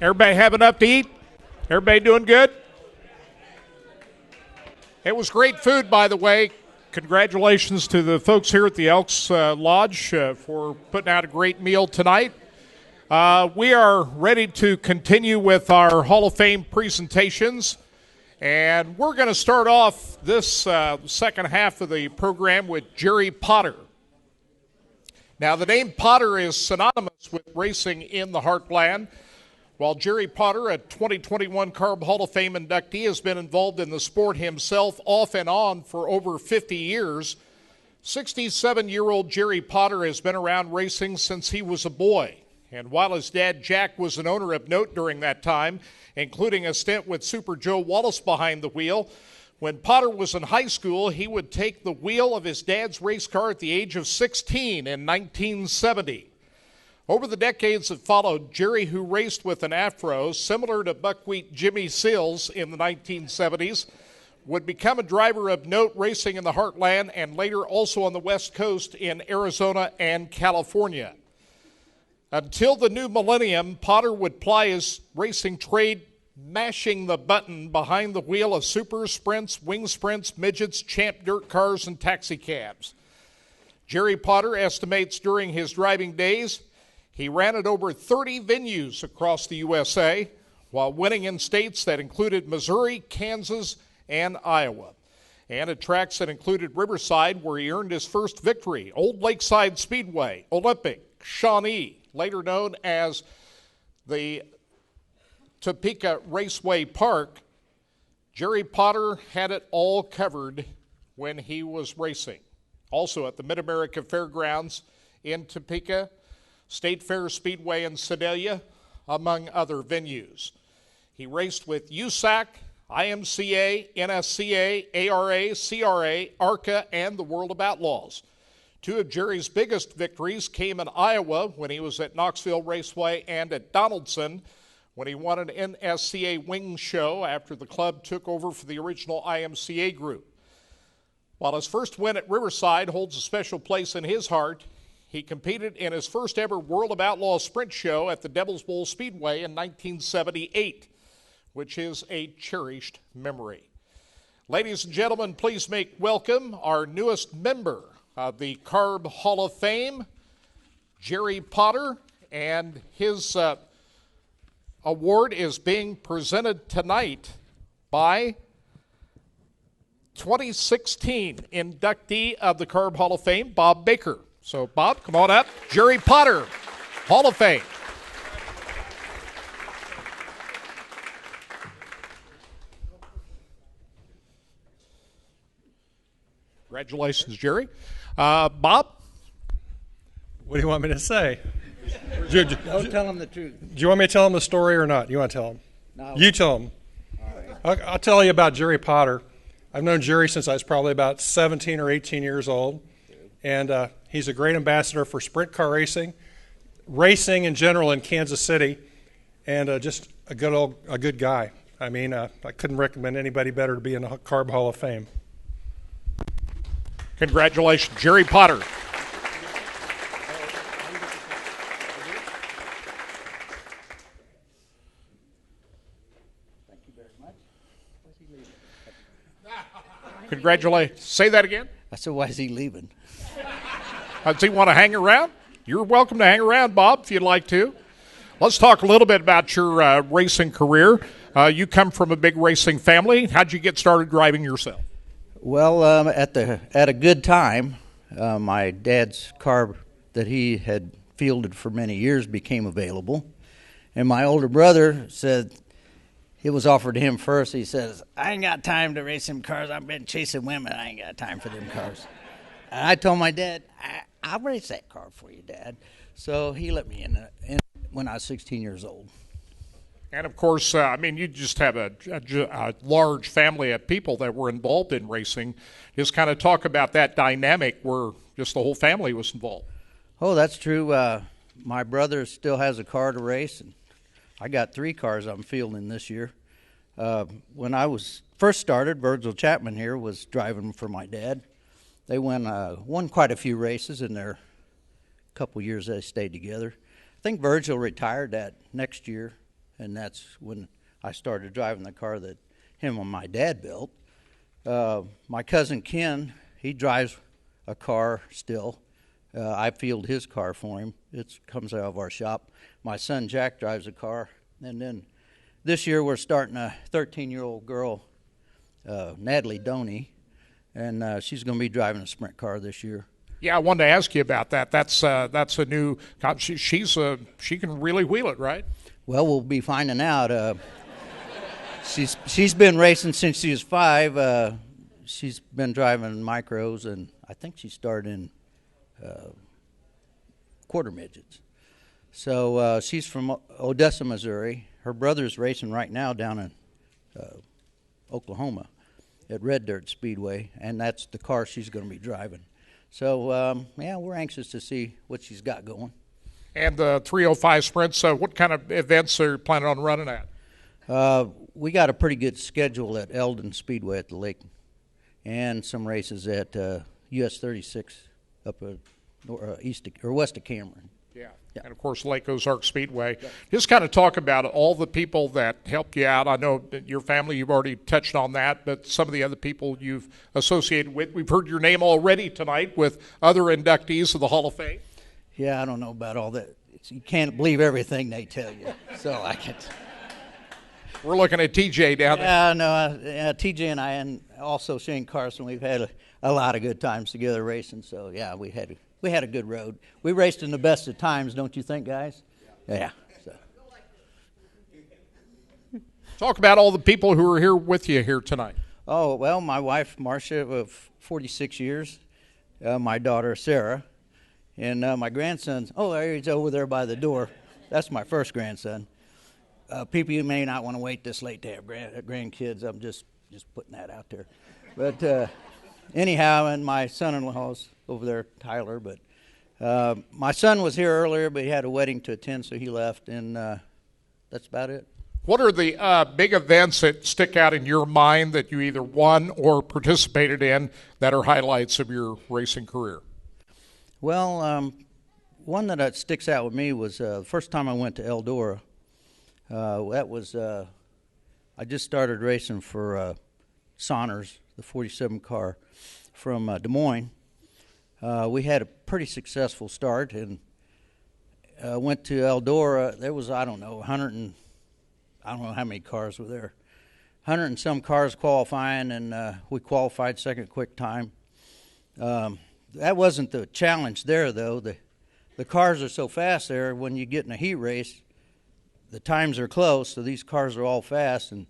Everybody have enough to eat? Everybody doing good? It was great food, by the way. Congratulations to the folks here at the Elks Lodge for putting out a great meal tonight. We are ready to continue with our Hall of Fame presentations. And we're going to start off this second half of the program with Jerry Potter. Now, the name Potter is synonymous with racing in the Heartland. While Jerry Potter, a 2021 CARB Hall of Fame inductee, has been involved in the sport himself off and on for over 50 years, 67-year-old Jerry Potter has been around racing since he was a boy. And while his dad, Jack, was an owner of note during that time, including a stint with Super Joe Wallace behind the wheel, when Potter was in high school, he would take the wheel of his dad's race car at the age of 16 in 1970. Over the decades that followed, Jerry, who raced with an afro similar to buckwheat Jimmy Seals in the 1970s, would become a driver of note racing in the Heartland and later also on the West Coast in Arizona and California. Until the new millennium, Potter would ply his racing trade mashing the button behind the wheel of supers, sprints, wing sprints, midgets, champ dirt cars, and taxi cabs. Jerry Potter estimates during his driving days he ran at over 30 venues across the USA, while winning in states that included Missouri, Kansas, and Iowa, and at tracks that included Riverside, where he earned his first victory, Old Lakeside Speedway, Olympic, Shawnee, later known as the Topeka Raceway Park. Jerry Potter had it all covered when he was racing. Also at the Mid-America Fairgrounds in Topeka, State Fair Speedway in Sedalia, among other venues. He raced with USAC, IMCA, NSCA, ARA, CRA, ARCA, and the World of Outlaws. Two of Jerry's biggest victories came in Iowa when he was at Knoxville Raceway and at Donaldson when he won an NSCA wing show after the club took over for the original IMCA group. While his first win at Riverside holds a special place in his heart, he competed in his first ever World of Outlaws sprint show at the Devil's Bowl Speedway in 1978, which is a cherished memory. Ladies and gentlemen, please make welcome our newest member of the CARB Hall of Fame, Jerry Potter, and his award is being presented tonight by 2016 inductee of the CARB Hall of Fame, Bob Baker. So, Bob, come on up. Jerry Potter, Hall of Fame. Congratulations, Jerry. Bob? What do you want me to say? Don't tell him the truth. Do you want me to tell him the story or not? You want to tell him? No. You tell him. All right. I'll tell you about Jerry Potter. I've known Jerry since I was probably about 17 or 18 years old, and he's a great ambassador for sprint car racing in general in Kansas City, and just a good guy. I mean, I couldn't recommend anybody better to be in the CARB Hall of Fame. Congratulations, Jerry Potter. Thank you very much. Where's he leaving? Congratulations. Say that again. I said, why is he leaving? Does he want to hang around? You're welcome to hang around, Bob, if you'd like to. Let's talk a little bit about your racing career. You come from a big racing family. How'd you get started driving yourself? Well, at a good time, my dad's car that he had fielded for many years became available, and my older brother said it was offered to him first. He says, "I ain't got time to race them cars. I've been chasing women. I ain't got time for them cars." And I told my dad, "I'll race that car for you, Dad." So he let me in when I was 16 years old. And, of course, I mean, you just have a large family of people that were involved in racing. Just kind of talk about that dynamic where just the whole family was involved. Oh, that's true. My brother still has a car to race, and I got 3 cars I'm fielding this year. When I was first started, Virgil Chapman here was driving for my dad. They won quite a few races in their couple years they stayed together. I think Virgil retired that next year, and that's when I started driving the car that him and my dad built. My cousin Ken, he drives a car still. I field his car for him. It comes out of our shop. My son Jack drives a car. And then this year we're starting a 13-year-old girl, Natalie Doney, and she's going to be driving a sprint car this year. Yeah, I wanted to ask you about that. That's a new. She can really wheel it, right? Well, we'll be finding out. She's been racing since she was 5. She's been driving micros, and I think she started in quarter midgets. So she's from Odessa, Missouri. Her brother's racing right now down in Oklahoma at Red Dirt Speedway, and that's the car she's going to be driving. So, yeah, we're anxious to see what she's got going. And the 305 sprints, what kind of events are you planning on running at? We got a pretty good schedule at Eldon Speedway at the lake, and some races at US 36 up at west of Cameron. Yeah. And, of course, Lake Ozark Speedway. Yeah. Just kind of talk about all the people that helped you out. I know that your family, you've already touched on that, but some of the other people you've associated with. We've heard your name already tonight with other inductees of the Hall of Fame. Yeah, I don't know about all that. You can't believe everything they tell you. So I can't. We're looking at T.J. down there. Yeah, no, T.J. and I, and also Shane Carson, we've had a lot of good times together racing. So, yeah, we had a good road. We raced in the best of times, don't you think, guys? Yeah. So. Talk about all the people who are here with you here tonight. Oh, well, my wife, Marcia, of 46 years, my daughter, Sarah, And my grandson, there he's over there by the door. That's my first grandson. People, you may not want to wait this late to have grandkids. I'm just putting that out there. But anyhow, and my son-in-law's over there, Tyler. But my son was here earlier, but he had a wedding to attend, so he left, and that's about it. What are the big events that stick out in your mind that you either won or participated in that are highlights of your racing career? Well, one that sticks out with me was the first time I went to Eldora. That was I just started racing for Saunders, the 47 car from Des Moines. We had a pretty successful start and went to Eldora. There was, I don't know how many cars were there. 100 and some cars qualifying, and we qualified second quick time. That wasn't the challenge there, though. The cars are so fast there, when you get in a heat race, the times are close, so these cars are all fast, and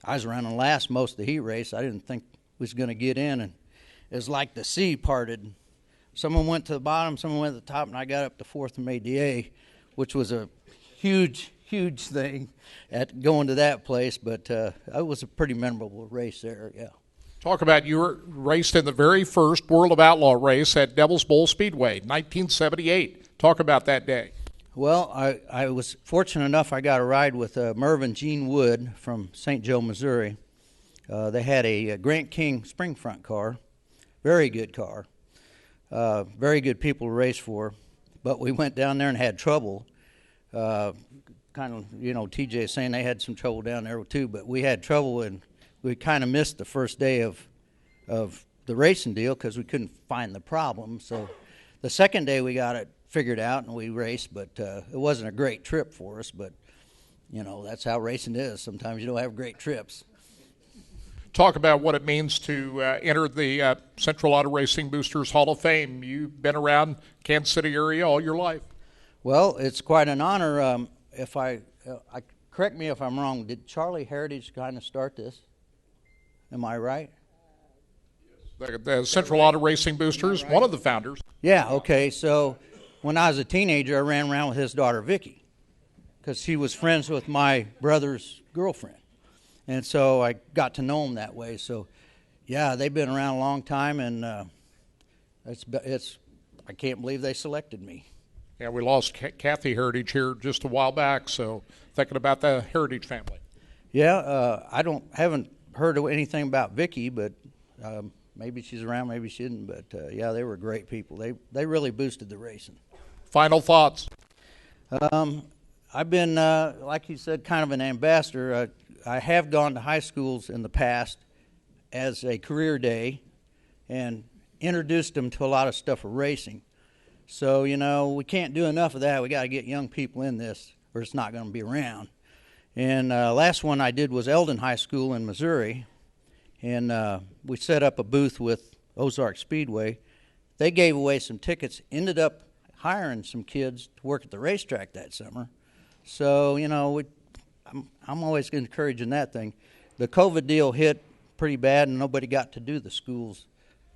I was running last most of the heat race. I didn't think we was going to get in, and it was like the sea parted. Someone went to the bottom, someone went to the top, and I got up to fourth and made the A, which was a huge thing at going to that place, but it was a pretty memorable race there, yeah. Talk about you were raced in the very first World of Outlaw race at Devil's Bowl Speedway, 1978. Talk about that day. Well, I was fortunate enough I got a ride with Mervyn Gene Wood from St. Joe, Missouri. They had a Grant King spring front car, very good car, very good people to race for, but we went down there and had trouble. Kind of, T.J. saying they had some trouble down there too, but we had trouble and we kind of missed the first day of the racing deal because we couldn't find the problem. So the second day we got it figured out and we raced, but it wasn't a great trip for us. But, that's how racing is. Sometimes you don't have great trips. Talk about what it means to enter the Central Auto Racing Boosters Hall of Fame. You've been around Kansas City area all your life. Well, it's quite an honor. If I correct me if I'm wrong, did Charlie Heritage kind of start this? Am I right? The Central Auto Racing Boosters, one of the founders. Yeah, okay. So when I was a teenager, I ran around with his daughter, Vicky, because she was friends with my brother's girlfriend. And so I got to know them that way. So, yeah, they've been around a long time, and I can't believe they selected me. Yeah, we lost Kathy Heritage here just a while back, so thinking about the Heritage family. Yeah, haven't heard of anything about Vicky, but maybe she's around, maybe she isn't. But yeah, they were great people. They really boosted the racing. Final thoughts. I've been, like you said, kind of an ambassador. I have gone to high schools in the past as a career day and introduced them to a lot of stuff for racing. So, we can't do enough of that. We got to get young people in this or it's not going to be around. And last one I did was Eldon High School in Missouri. And we set up a booth with Ozark Speedway. They gave away some tickets, ended up hiring some kids to work at the racetrack that summer. So, I'm always encouraging that thing. The COVID deal hit pretty bad and nobody got to do the schools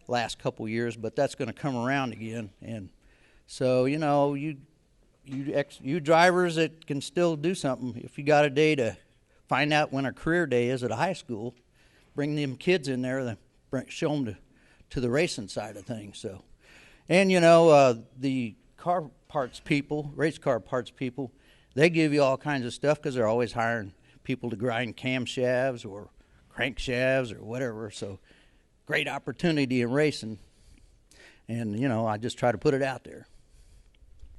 last couple years, but that's going to come around again. And so, you drivers that can still do something, if you got a day to find out when a career day is at a high school, bring them kids in there, show them to the racing side of things. So, and the car parts people, race car parts people, they give you all kinds of stuff because they're always hiring people to grind camshafts or crankshafts or whatever. So, great opportunity in racing, and I just try to put it out there.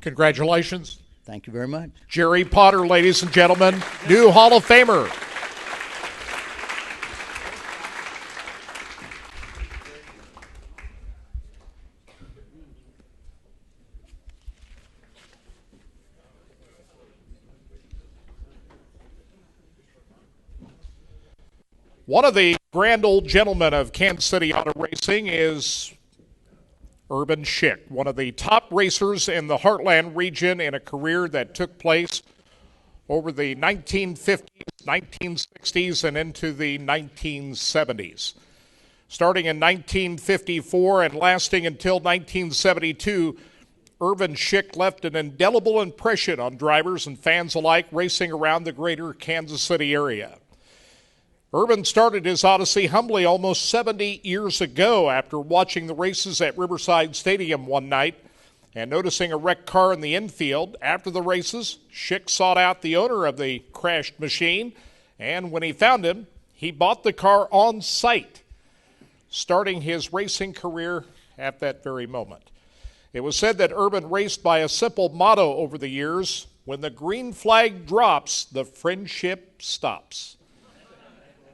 Congratulations. Thank you very much. Jerry Potter, ladies and gentlemen, new Hall of Famer. One of the grand old gentlemen of Kansas City Auto Racing is Irvin Schick, one of the top racers in the Heartland region in a career that took place over the 1950s, 1960s, and into the 1970s. Starting in 1954 and lasting until 1972, Ervin Schick left an indelible impression on drivers and fans alike racing around the greater Kansas City area. Irvin started his odyssey humbly almost 70 years ago after watching the races at Riverside Stadium one night and noticing a wrecked car in the infield. After the races, Schick sought out the owner of the crashed machine, and when he found him, he bought the car on site, starting his racing career at that very moment. It was said that Irvin raced by a simple motto over the years: when the green flag drops, the friendship stops.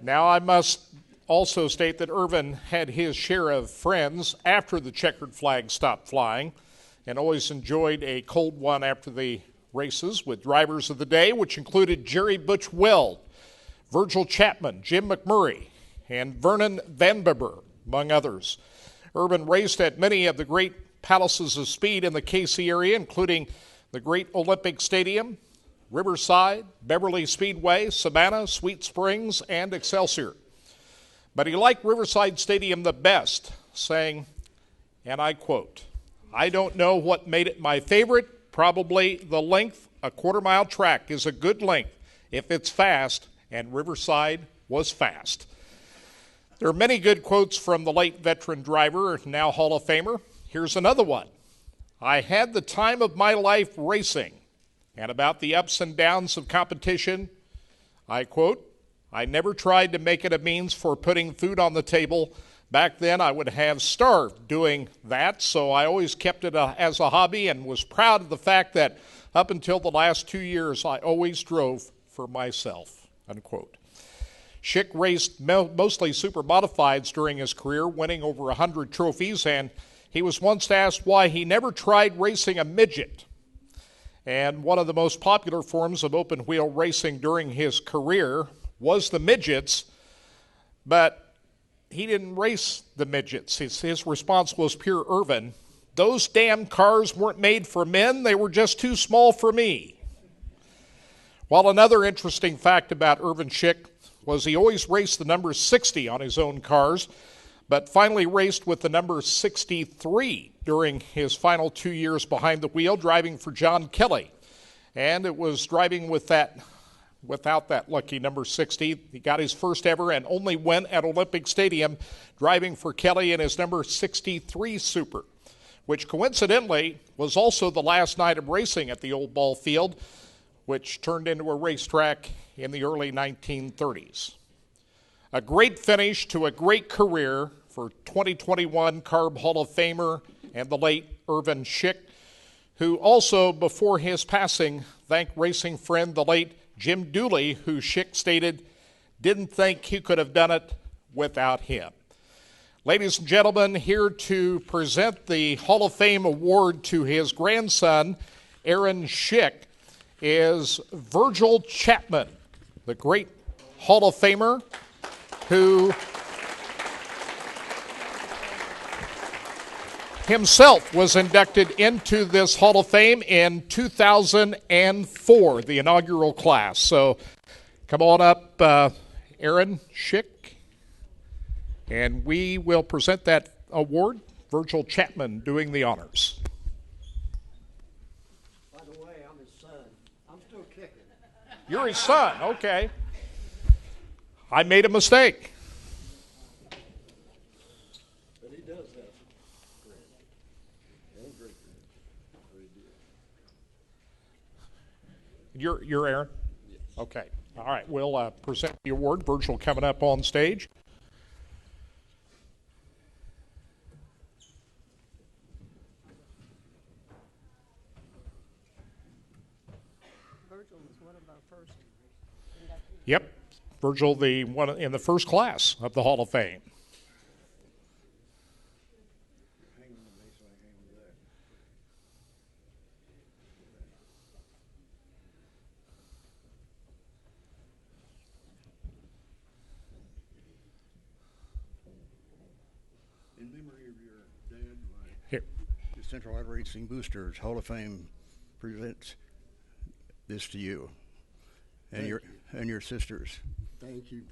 Now, I must also state that Irvin had his share of friends after the checkered flag stopped flying and always enjoyed a cold one after the races with drivers of the day, which included Jerry Butch Weld, Virgil Chapman, Jim McMurray, and Vernon Vanbeber, among others. Irvin raced at many of the great palaces of speed in the KC area, including the great Olympic Stadium, Riverside, Beverly Speedway, Savannah, Sweet Springs, and Excelsior. But he liked Riverside Stadium the best, saying, and I quote, "I don't know what made it my favorite, probably the length. A quarter-mile track is a good length if it's fast, and Riverside was fast." There are many good quotes from the late veteran driver, now Hall of Famer. Here's another one. "I had the time of my life racing, and about the ups and downs of competition, I quote, I never tried to make it a means for putting food on the table. Back then I would have starved doing that, so I always kept it as a hobby and was proud of the fact that up until the last 2 years I always drove for myself," unquote. Schick raced mostly super modifieds during his career, winning over 100 trophies, and he was once asked why he never tried racing a midget. And one of the most popular forms of open-wheel racing during his career was the midgets, but he didn't race the midgets. His response was pure Irvin. "Those damn cars weren't made for men. They were just too small for me." While another interesting fact about Irvin Schick was he always raced the number 60 on his own cars, but finally raced with the number 63 during his final 2 years behind the wheel, driving for John Kelly. And it was driving without that lucky number 60. He got his first ever and only win at Olympic Stadium, driving for Kelly in his number 63 Super, which coincidentally was also the last night of racing at the old ball field, which turned into a racetrack in the early 1930s. A great finish to a great career for 2021 CARB Hall of Famer and the late Irvin Schick, who also, before his passing, thanked racing friend the late Jim Dooley, who Schick stated didn't think he could have done it without him. Ladies and gentlemen, here to present the Hall of Fame award to his grandson, Aaron Schick, is Virgil Chapman, the great Hall of Famer, who himself was inducted into this Hall of Fame in 2004, the inaugural class. So come on up, Aaron Schick, and we will present that award. Virgil Chapman doing the honors. By the way, I'm his son. I'm still kicking. You're his son, okay. I made a mistake. But he does have friends. And great friends. You're Aaron? Yes. Okay. All right. We'll present the award. Virgil coming up on stage. Virgil was one of our first inductees. Yep. Virgil, the one in the first class of the Hall of Fame. In memory of your dad, Here. the Central Iowa Racing Boosters Hall of Fame presents this to you and your sisters. Thank you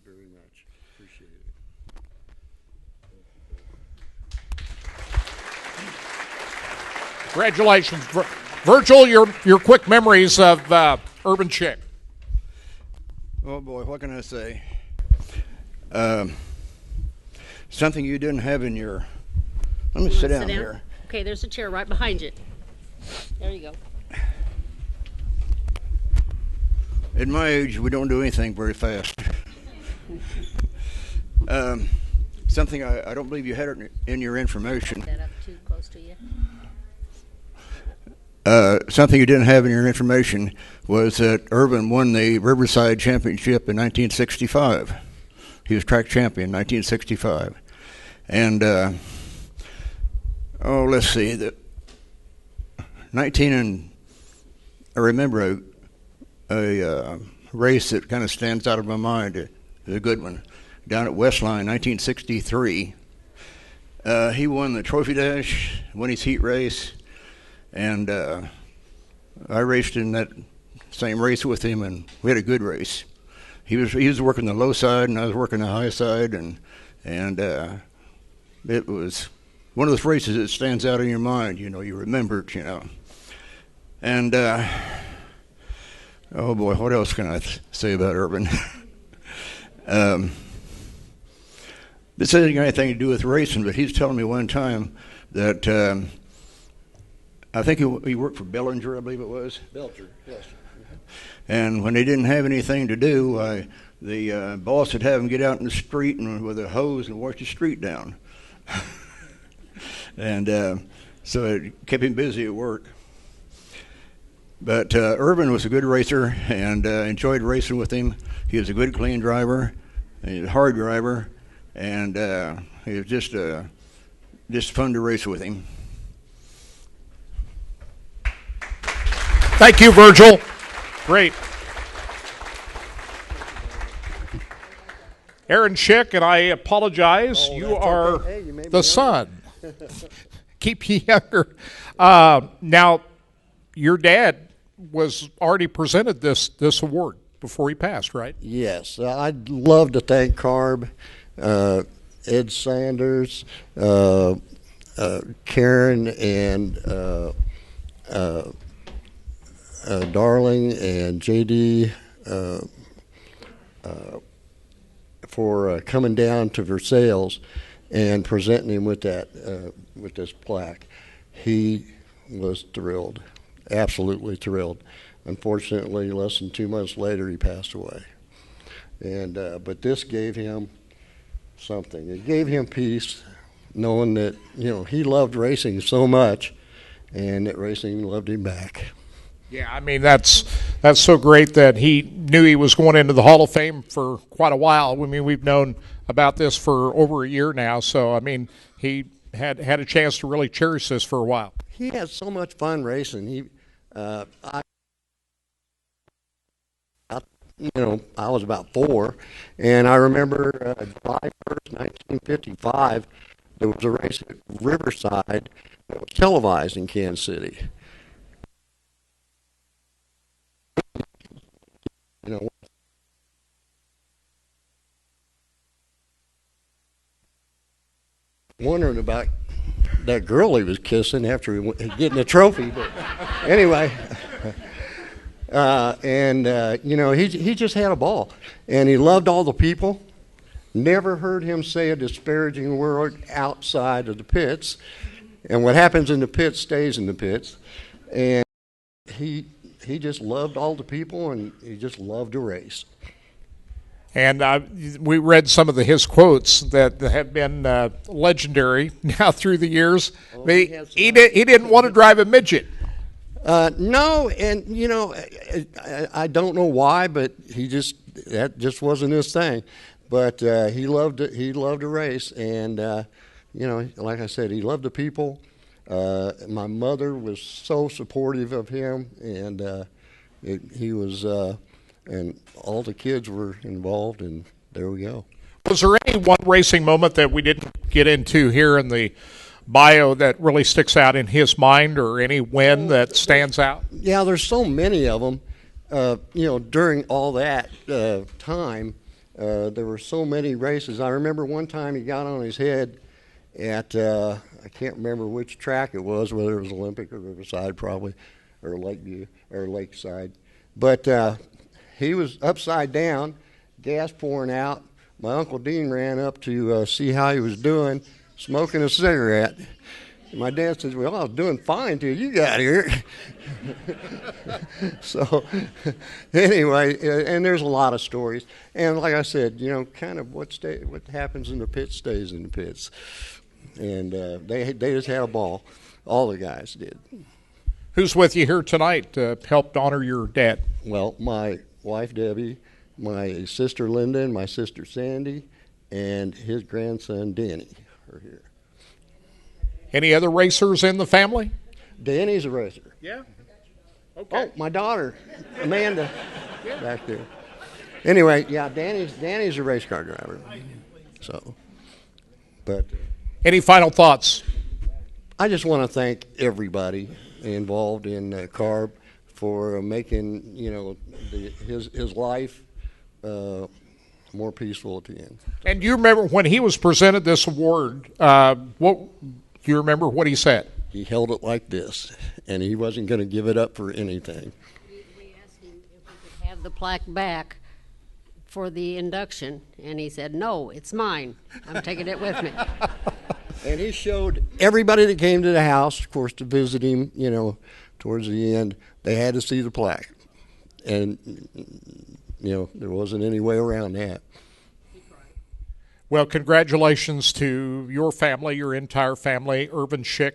very much. Appreciate it. Congratulations. Virgil, your quick memories of Irvin Schick. Oh boy, what can I say? Something you didn't have in your. Let me sit down here. Okay, there's a chair right behind you. There you go. At my age, we don't do anything very fast. Something I don't believe you had it in your information. That up too close to you. Something you didn't have in your information was that Ervin won the Riverside Championship in 1965. He was track champion in 1965. And, let's see. I remember a race that kind of stands out of my mind. It's a good one. Down at Westline, 1963. He won the Trophy Dash, won his heat race, and I raced in that same race with him, and we had a good race. He was working the low side, and I was working the high side, and it was one of those races that stands out in your mind. You remember it, And oh boy, what else can I say about Irvin? This hasn't got anything to do with racing, but he's telling me one time that I think he worked for Bellinger, I believe it was. Belcher, yes. And when they didn't have anything to do, the boss would have him get out in the street and with a hose and wash the street down. And so it kept him busy at work. But Irvin was a good racer and enjoyed racing with him. He was a good, clean driver, a hard driver, and he was just fun to race with him. Thank you, Virgil. Great. Aaron Schick, and I apologize. You are okay. Hey, the son. Keep you younger. Now, your dad was already presented this award before he passed, right? Yes. I'd love to thank CARB, Ed Sanders, Karen, and Darling, and JD for coming down to Versailles and presenting him with with this plaque. He was thrilled, absolutely thrilled. Unfortunately, less than 2 months later, he passed away. And but this gave him something. It gave him peace, knowing that he loved racing so much, and that racing loved him back. Yeah, I mean that's so great that he knew he was going into the Hall of Fame for quite a while. I mean, we've known about this for over a year now, so I mean he had a chance to really cherish this for a while. He had so much fun racing. I was about 4, and I remember July 1st, 1955, there was a race at Riverside that was televised in Kansas City. Wondering about that girl he was kissing after getting the trophy, but anyway. He just had a ball, and he loved all the people. Never heard him say a disparaging word outside of the pits, and what happens in the pits stays in the pits. And he just loved all the people, and he just loved to race. And we read some of his quotes that have been legendary now through the years. He didn't want to drive a midget. No, and I don't know why, but that just wasn't his thing. But he loved it. He loved to race, and like I said, he loved the people. My mother was so supportive of him, and he was, and all the kids were involved, and there we go. Was there any one racing moment that we didn't get into here in the bio that really sticks out in his mind, or any win that stands out? Yeah, there's so many of them. During all that time, there were so many races. I remember one time he got on his head at I can't remember which track it was, whether it was Olympic or Riverside, probably, or Lakeview or Lakeside. But he was upside down, gas pouring out. My Uncle Dean ran up to see how he was doing, smoking a cigarette. My dad says, "Well, I was doing fine till you got here." So, anyway, and there's a lot of stories. And like I said, kind of what happens in the pits stays in the pits. And they just had a ball. All the guys did. Who's with you here tonight to help honor your dad? Well, my wife, Debbie, my sister, Linda, and my sister, Sandy, and his grandson, Danny, are here. Any other racers in the family? Danny's a racer. Yeah. Okay. Oh, my daughter, Amanda, back there. Anyway, yeah, Danny's a race car driver. So, but any final thoughts? I just want to thank everybody involved in CARB for making his life more peaceful at the end. And you remember when he was presented this award? Do you remember what he said? He held it like this, and he wasn't going to give it up for anything. We asked him if we could have the plaque back for the induction, and he said, "No, it's mine. I'm taking it with me." And he showed everybody that came to the house, of course, to visit him, towards the end, they had to see the plaque. And, there wasn't any way around that. Well, congratulations to your family, your entire family. Ervin Schick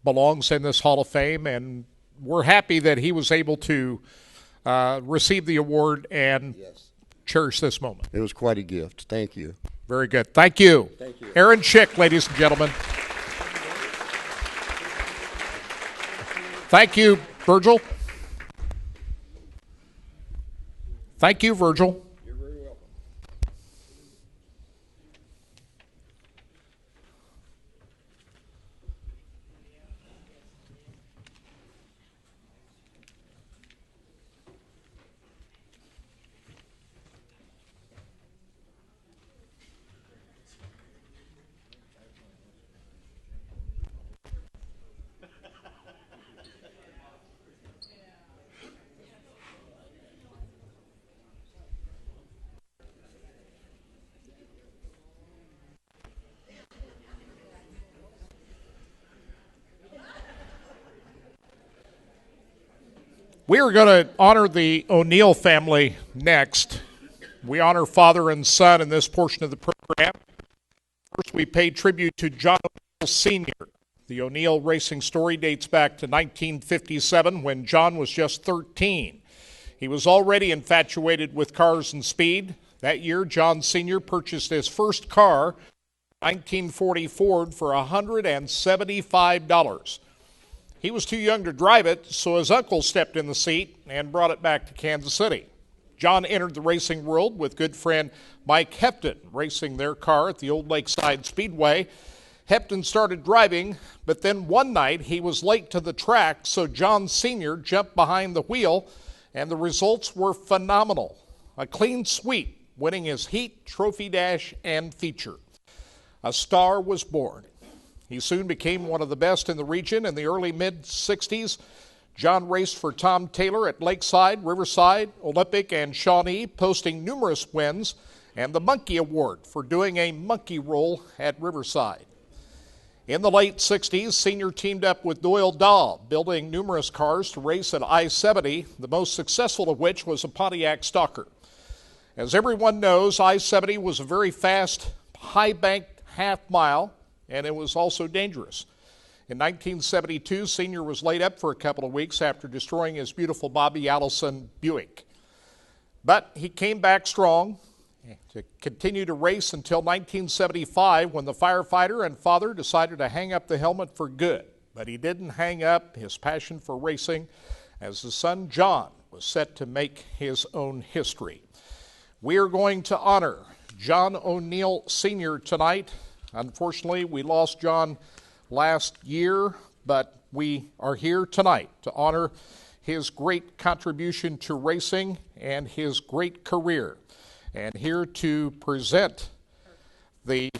belongs in this Hall of Fame, and we're happy that he was able to receive the award and cherish this moment. It was quite a gift. Thank you. Very good. Thank you. Thank you. Aaron Schick, ladies and gentlemen. Thank you, Virgil. Thank you, Virgil. You're very welcome. We are going to honor the O'Neal family next. We honor father and son in this portion of the program. First, we pay tribute to John O'Neal Sr. The O'Neal racing story dates back to 1957 when John was just 13. He was already infatuated with cars and speed. That year, John Sr. purchased his first car, 1940 Ford, for $175. He was too young to drive it, so his uncle stepped in the seat and brought it back to Kansas City. John entered the racing world with good friend Mike Hepton, racing their car at the Old Lakeside Speedway. Hepton started driving, but then one night he was late to the track, so John Sr. jumped behind the wheel, and the results were phenomenal. A clean sweep, winning his heat, trophy dash, and feature. A star was born. He soon became one of the best in the region. In the early mid-'60s, John raced for Tom Taylor at Lakeside, Riverside, Olympic, and Shawnee, posting numerous wins and the Monkey Award for doing a monkey roll at Riverside. In the late 60s, Senior teamed up with Doyle Dahl, building numerous cars to race at I-70, the most successful of which was a Pontiac Stalker. As everyone knows, I-70 was a very fast, high-banked half-mile, and it was also dangerous. In 1972, Senior was laid up for a couple of weeks after destroying his beautiful Bobby Allison Buick. But he came back strong to continue to race until 1975 when the firefighter and father decided to hang up the helmet for good. But he didn't hang up his passion for racing as his son John was set to make his own history. We are going to honor John O'Neal Sr. tonight. Unfortunately, we lost John last year, but we are here tonight to honor his great contribution to racing and his great career. And here to present the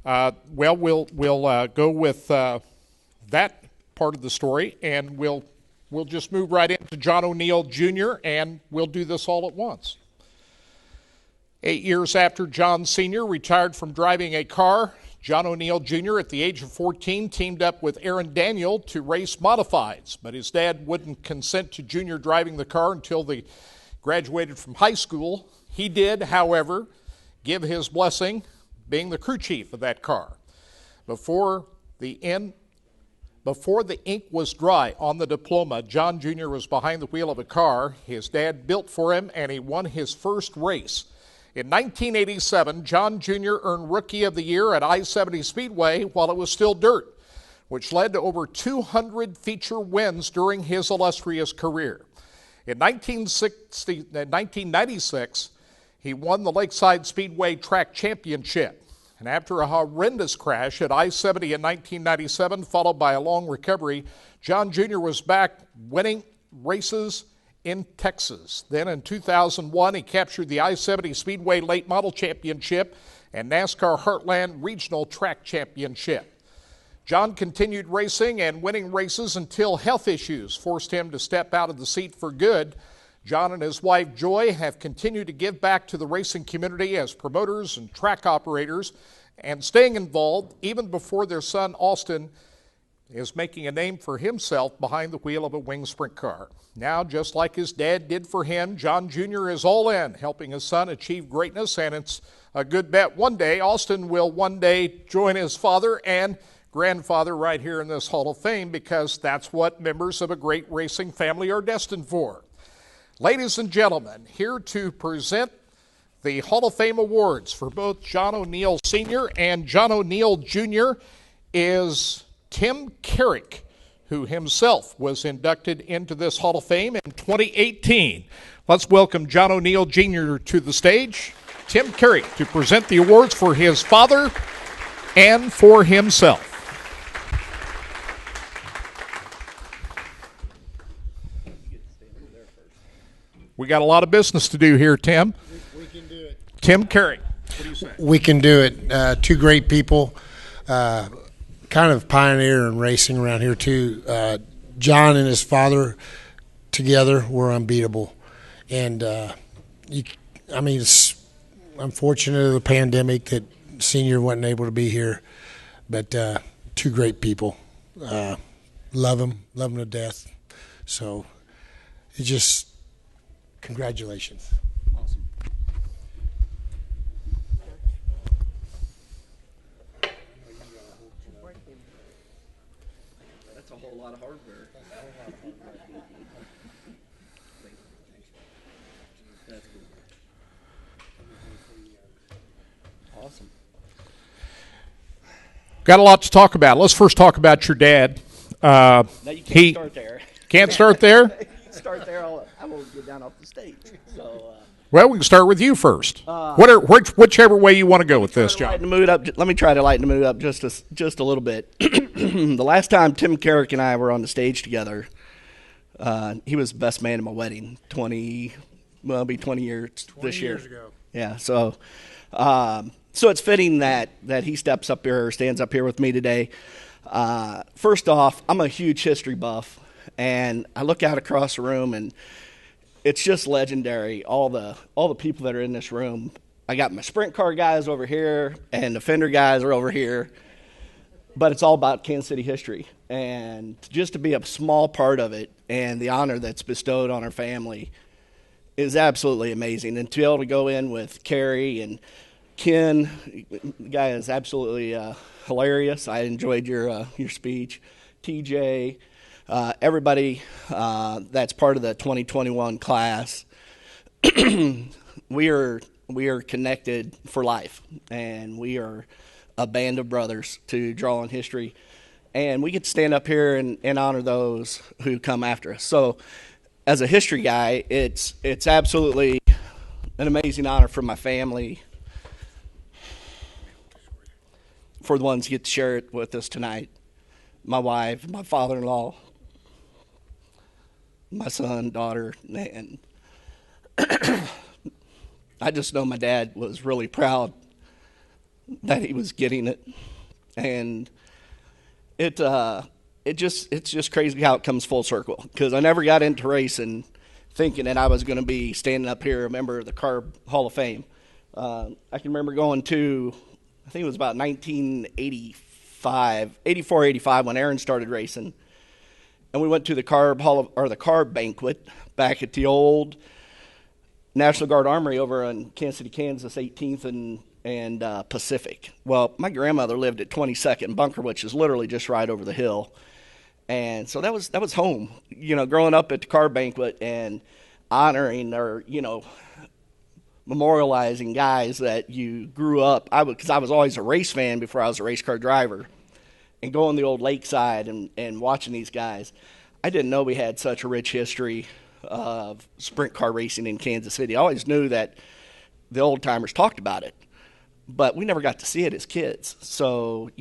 We'll go with that part of the story, and we'll just move right into John O'Neal Jr., and we'll do this all at once. 8 years after John Sr. retired from driving a car, John O'Neal Jr. at the age of 14 teamed up with Aaron Daniel to race modifieds, but his dad wouldn't consent to Jr. driving the car until they graduated from high school. He did, however, give his blessing, being the crew chief of that car. Before the ink was dry on the diploma, John Jr. was behind the wheel of a car his dad built for him, and he won his first race. In 1987, John Jr. earned Rookie of the Year at I-70 Speedway while it was still dirt, which led to over 200 feature wins during his illustrious career. In 1996, he won the Lakeside Speedway Track Championship. And after a horrendous crash at I-70 in 1997, followed by a long recovery, John Jr. was back winning races in Texas. Then in 2001, he captured the I-70 Speedway Late Model Championship and NASCAR Heartland Regional Track Championship. John continued racing and winning races until health issues forced him to step out of the seat for good. John and his wife Joy have continued to give back to the racing community as promoters and track operators, and staying involved even before their son Austin is making a name for himself behind the wheel of a winged sprint car. Now, just like his dad did for him, John Jr. is all in, helping his son achieve greatness, and it's a good bet one day Austin will one day join his father and grandfather right here in this Hall of Fame, because that's what members of a great racing family are destined for. Ladies and gentlemen, here to present the Hall of Fame awards for both John O'Neal Sr. and John O'Neal Jr. is Tim Kerry, who himself was inducted into this Hall of Fame in 2018. Let's welcome John O'Neal Jr. to the stage. Tim Kerry to present the awards for his father and for himself. We got a lot of business to do here, Tim. We can do it. Tim Kerry, what do you say? We can do it. Two great people, kind of pioneer in racing around here too. John and his father together were unbeatable, and it's unfortunate of the pandemic that Senior wasn't able to be here, but two great people. Love them to death. So it just. Congratulations. Awesome. That's a whole lot of hardware. That's cool. Awesome. Got a lot to talk about. Let's first talk about your dad. No, you can't start there. Can't start there? You can start there. I won't get down off the stage. So. Well, we can start with you first. Whichever way you want to go with this, John. Let me try to lighten the mood up just a little bit. The last time Tim Kerry and I were on the stage together, he was the best man at my wedding. It'll be 20 years this year. 20 years ago. Yeah. So it's fitting that he stands up here with me today. First off, I'm a huge history buff, and I look out across the room and. It's just legendary. All the people that are in this room. I got my sprint car guys over here, and the fender guys are over here. But it's all about Kansas City history, and just to be a small part of it, and the honor that's bestowed on our family, is absolutely amazing. And to be able to go in with Kerry and Ken, the guy is absolutely hilarious. I enjoyed your speech. T.J. Everybody that's part of the 2021 class, we are connected for life, and we are a band of brothers to draw on history, and we get to stand up here and honor those who come after us. So, as a history guy, it's absolutely an amazing honor for my family, for the ones who get to share it with us tonight. My wife, my father-in-law, my son, daughter, and I just know my dad was really proud that he was getting it, and it's just crazy how it comes full circle, because I never got into racing thinking that I was going to be standing up here a member of the CARB Hall of Fame. I can remember going to, I think it was about 1985, 84, 85 when Aaron started racing, and we went to the CARB banquet back at the old National Guard Armory over in Kansas City, Kansas, 18th and Pacific. Well, my grandmother lived at 22nd Bunker, which is literally just right over the hill. And so that was home, growing up at the CARB banquet and honoring or, memorializing guys that you grew up. Because I was always a race fan before I was a race car driver. And going the old lakeside and watching these guys, I didn't know we had such a rich history of sprint car racing in Kansas City. I always knew that the old timers talked about it, but we never got to see it as kids. So,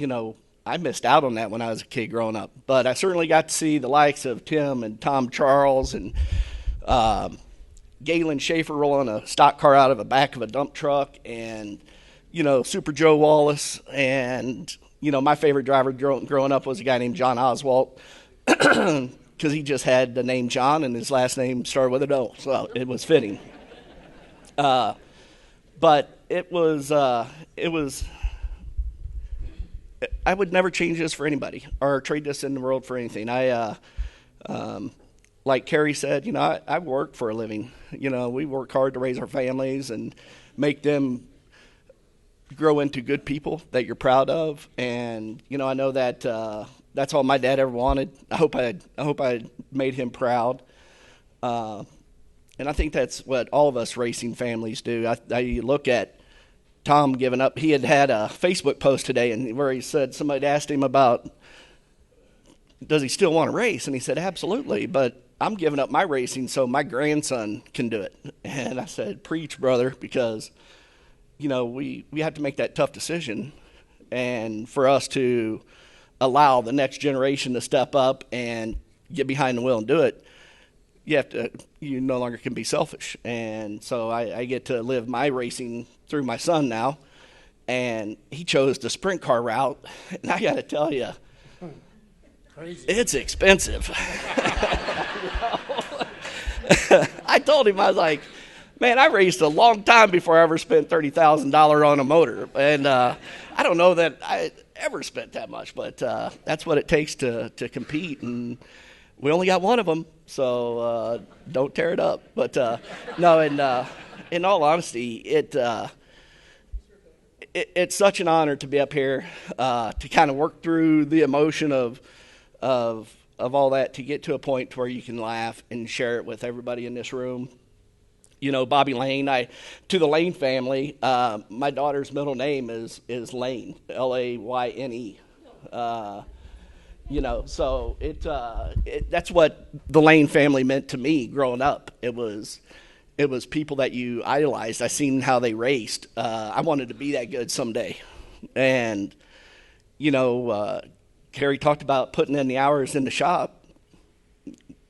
I missed out on that when I was a kid growing up. But I certainly got to see the likes of Tim and Tom Charles and Galen Schaefer rolling a stock car out of the back of a dump truck, and, Super Joe Wallace. And, my favorite driver growing up was a guy named John Oswalt, because he just had the name John and his last name started with an O, so it was fitting. But it was I would never change this for anybody or trade this in the world for anything. Like Kerry said, I work for a living. We work hard to raise our families and make them grow into good people that you're proud of. And, I know that that's all my dad ever wanted. I hope I made him proud. And I think that's what all of us racing families do. I look at Tom giving up. He had a Facebook post today where he said somebody asked him about, does he still want to race? And he said, absolutely, but I'm giving up my racing so my grandson can do it. And I said, preach, brother, because, we have to make that tough decision. And for us to allow the next generation to step up and get behind the wheel and do it, you no longer can be selfish. And so I get to live my racing through my son now, and he chose the sprint car route. And I got to tell you, it's expensive. I told him, I was like, man, I raced a long time before I ever spent $30,000 on a motor. And I don't know that I ever spent that much, but that's what it takes to compete. And we only got one of them, so don't tear it up. But no, and in all honesty, it's such an honor to be up here to kind of work through the emotion of all that, to get to a point where you can laugh and share it with everybody in this room. Bobby Lane, to the Lane family, my daughter's middle name is Lane, Layne. So that's what the Lane family meant to me growing up. It was people that you idolized. I seen how they raced. I wanted to be that good someday. And, Kerry talked about putting in the hours in the shop.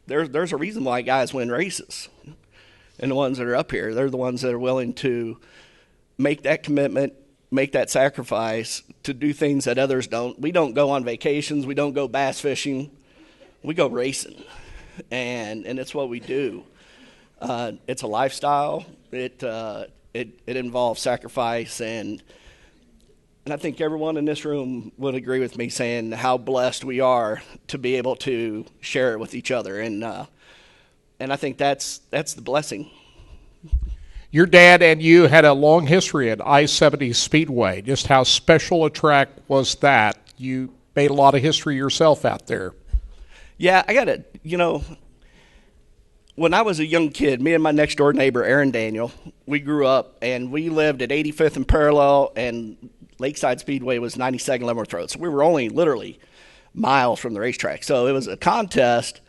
There's a reason why guys win races. And the ones that are up here, they're the ones that are willing to make that commitment, make that sacrifice to do things that others don't. We don't go on vacations. We don't go bass fishing. We go racing. And it's what we do. It's a lifestyle. It involves sacrifice, and I think everyone in this room would agree with me saying how blessed we are to be able to share it with each other, and I think that's the blessing. Your dad and you had a long history at I-70 Speedway. Just how special a track was that? You made a lot of history yourself out there. Yeah, I got it. When I was a young kid, me and my next door neighbor, Aaron Daniel, we grew up and we lived at 85th and Parallel, and Lakeside Speedway was 92nd Leavenworth Road. So we were only literally miles from the racetrack. So it was a contest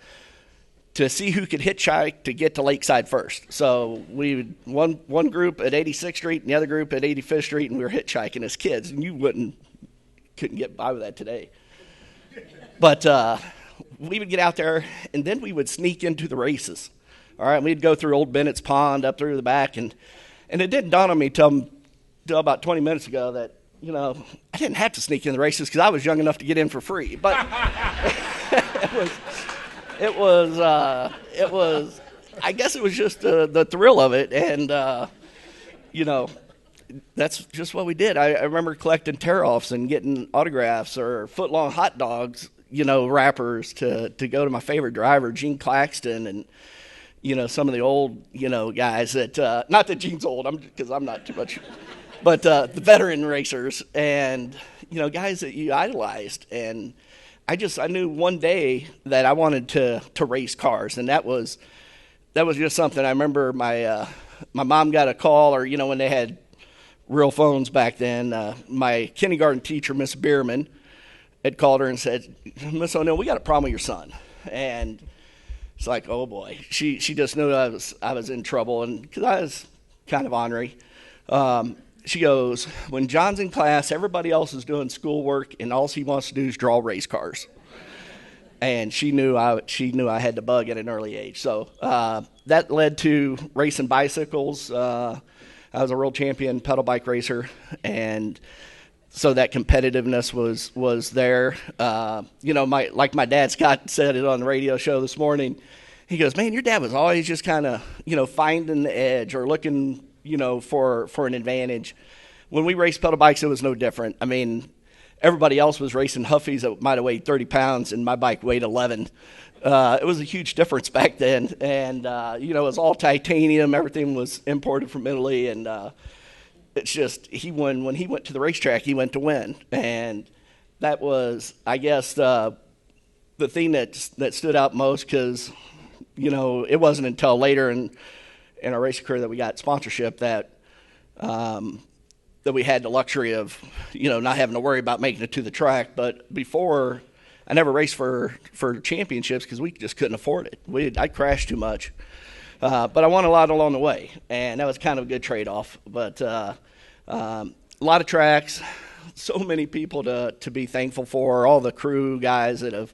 to see who could hitchhike to get to Lakeside first. So we one group at 86th Street and the other group at 85th Street, and we were hitchhiking as kids. And you couldn't get by with that today. But we would get out there, and then we would sneak into the races. All right, we'd go through Old Bennett's Pond up through the back, and it didn't dawn on me till about 20 minutes ago that you know, I didn't have to sneak in the races because I was young enough to get in for free. But it was. I guess it was just the thrill of it, and you know, that's just what we did. I remember collecting tear-offs and getting autographs or foot-long hot dogs, you know, wrappers to go to my favorite driver, Gene Claxton, and you know, some of the old, you know, guys that not that Gene's old, because I'm not too much, but the veteran racers and you know, guys that you idolized. And I knew one day that I wanted to race cars, and that was just something. I remember my mom got a call, or you know, when they had real phones back then, my kindergarten teacher, Miss Bierman, had called her and said, "Miss O'Neill, we got a problem with your son." And it's like, oh boy, she just knew I was in trouble, and because I was kind of ornery. She goes, "When John's in class, everybody else is doing schoolwork, and all he wants to do is draw race cars." And she knew I had the bug at an early age. So that led to racing bicycles. I was a world champion pedal bike racer, and so that competitiveness was there. You know, like my dad Scott said it on the radio show this morning. He goes, "Man, your dad was always just kind of, you know, finding the edge or looking, you know, for an advantage." When we raced pedal bikes, it was no different. I mean, everybody else was racing Huffies that might have weighed 30 pounds, and my bike weighed 11. It was a huge difference back then, and you know, it was all titanium. Everything was imported from Italy, and it's just when he went to the racetrack, he went to win, and that was, I guess, the thing that stood out most, because you know, it wasn't until later in our racing career that we got sponsorship that we had the luxury of, you know, not having to worry about making it to the track. But before, I never raced for championships because we just couldn't afford it. I crashed too much. But I won a lot along the way, and that was kind of a good trade-off. But a lot of tracks, so many people to be thankful for, all the crew guys that have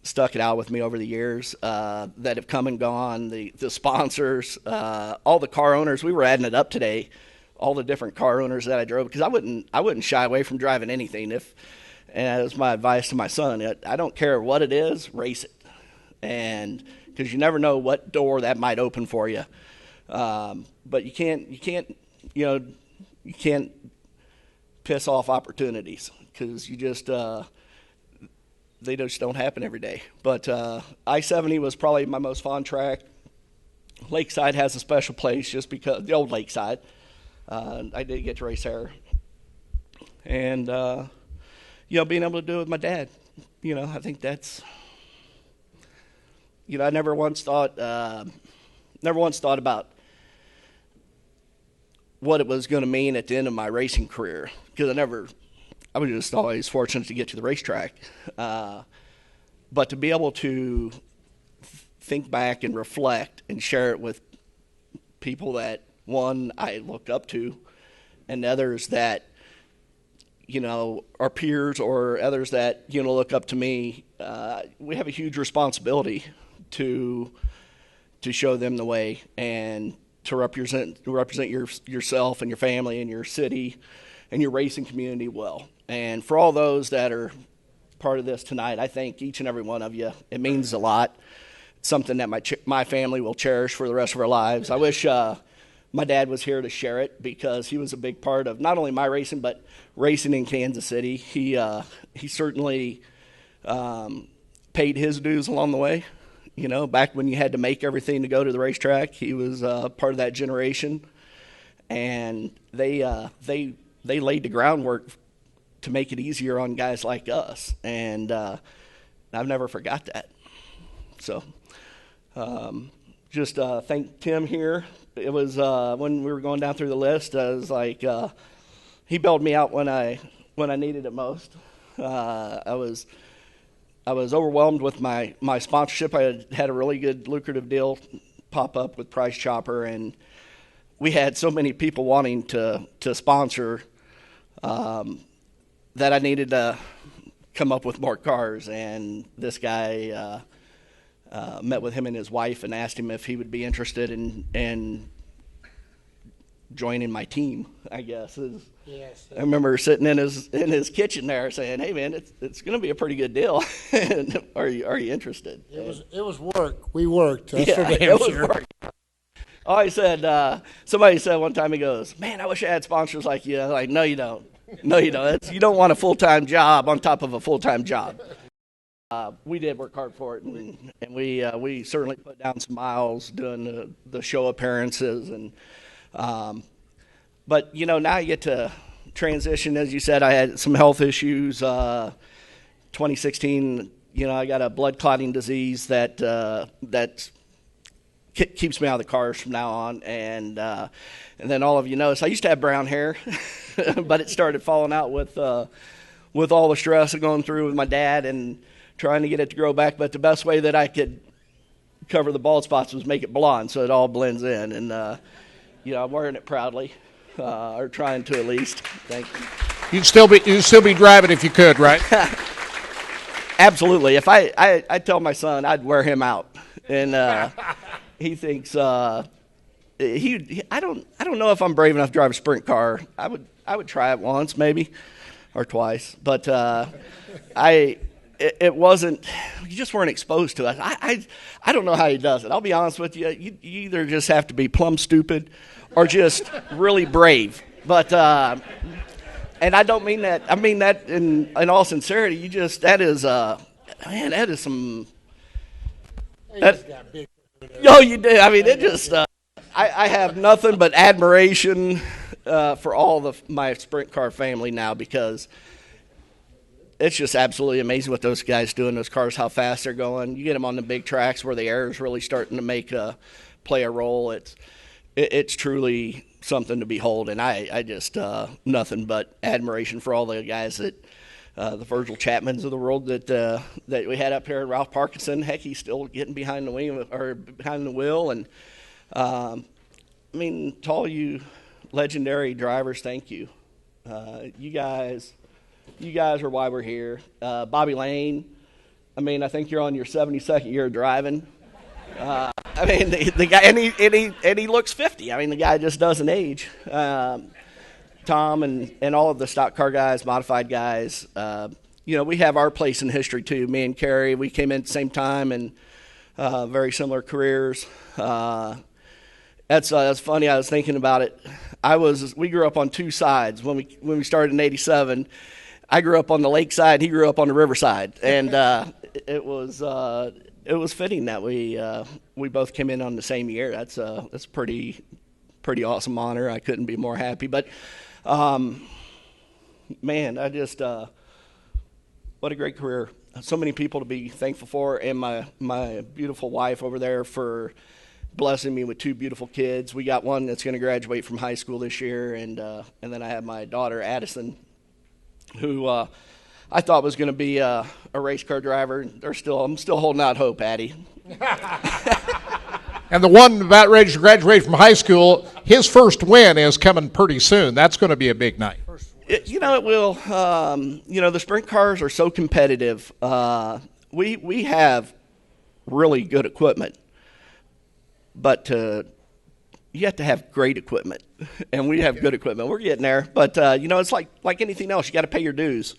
stuck it out with me over the years, that have come and gone, the sponsors, all the car owners. We were adding it up today, all the different car owners that I drove, because I wouldn't shy away from driving anything. And that was my advice to my son. I don't care what it is, race it, and because you never know what door that might open for you. But you can't piss off opportunities, because you just they just don't happen every day. But I-70 was probably my most fun track. Lakeside has a special place just because the old Lakeside. I did get to race there, and you know, being able to do it with my dad. You know, I think that's. You know, I never once thought about what it was going to mean at the end of my racing career, because I was just always fortunate to get to the racetrack. But to be able to think back and reflect and share it with people that, one, I looked up to, and others that, you know, are peers, or others that, you know, look up to me, we have a huge responsibility to show them the way and to represent yourself and your family and your city and your racing community well. And for all those that are part of this tonight, I thank each and every one of you. It means a lot. It's something that my family will cherish for the rest of our lives. I wish my dad was here to share it, because he was a big part of not only my racing, but racing in Kansas City. He certainly paid his dues along the way. You know, back when you had to make everything to go to the racetrack, he was part of that generation, and they laid the groundwork to make it easier on guys like us, and I've never forgot that. So, just thank Tim here. It was when we were going down through the list, I was like, he bailed me out when I needed it most. I was overwhelmed with my sponsorship. I had a really good lucrative deal pop up with Price Chopper, and we had so many people wanting to sponsor that I needed to come up with more cars. And this guy met with him and his wife and asked him if he would be interested in joining my team, I guess. Yes. I remember sitting in his kitchen there saying, "Hey man, it's going to be a pretty good deal. Are you interested?" It was work. We worked. That's for Yeah, damn it was sure. work. Oh, I said, somebody said one time, he goes, "Man, I wish I had sponsors like you." I'm like, "No, you don't. No, you don't. You don't want a full-time job on top of a full-time job." We did work hard for it, and we certainly put down some miles doing the show appearances, and but now you get to transition. As you said, I had some health issues. 2016, I got a blood clotting disease that keeps me out of the cars from now on, and then all of you notice I used to have brown hair, but it started falling out with all the stress of going through with my dad and trying to get it to grow back. But the best way that I could cover the bald spots was make it blonde, so it all blends in. And I'm wearing it proudly, or trying to at least. Thank you. You'd still be driving if you could, right? Absolutely. If I tell my son I'd wear him out, and he thinks I don't know if I'm brave enough to drive a sprint car. I would try it once maybe or twice, but it wasn't. You just weren't exposed to it. I don't know how he does it. I'll be honest with you. You either just have to be plumb stupid or just really brave. But and I don't mean that. I mean that in all sincerity. That is some. Oh, you do. I mean, it just. I have nothing but admiration for all my sprint car family now, because it's just absolutely amazing what those guys do in those cars, how fast they're going. You get them on the big tracks where the air is really starting to play a role. It's truly something to behold, and I just nothing but admiration for all the guys that the Virgil Chapmans of the world that we had up here. Ralph Parkinson, heck, he's still getting behind the wheel, and I mean, to all you legendary drivers, thank you. You guys are why we're here. Bobby Lane, I mean, I think you're on your 72nd year of driving. I mean, the guy, and he looks 50. I mean, the guy just doesn't age. Tom and all of the stock car guys, modified guys, we have our place in history too. Me and Kerry, we came in at the same time, and very similar careers. That's funny. I was thinking about it. We grew up on two sides when we started in '87. I grew up on the lake side. He grew up on the riverside, and it was fitting that we both came in on the same year. That's a pretty awesome honor. I couldn't be more happy. But man, I just what a great career. So many people to be thankful for, and my beautiful wife over there for blessing me with two beautiful kids. We got one that's going to graduate from high school this year, and then I have my daughter Addison, who I thought was going to be a race car driver. I'm still holding out hope, Addie. And the one about ready to graduate from high school, his first win is coming pretty soon. That's going to be a big night. It will. The sprint cars are so competitive. We have really good equipment, but you have to have great equipment, and we have good equipment. We're getting there, but it's like anything else. You got to pay your dues.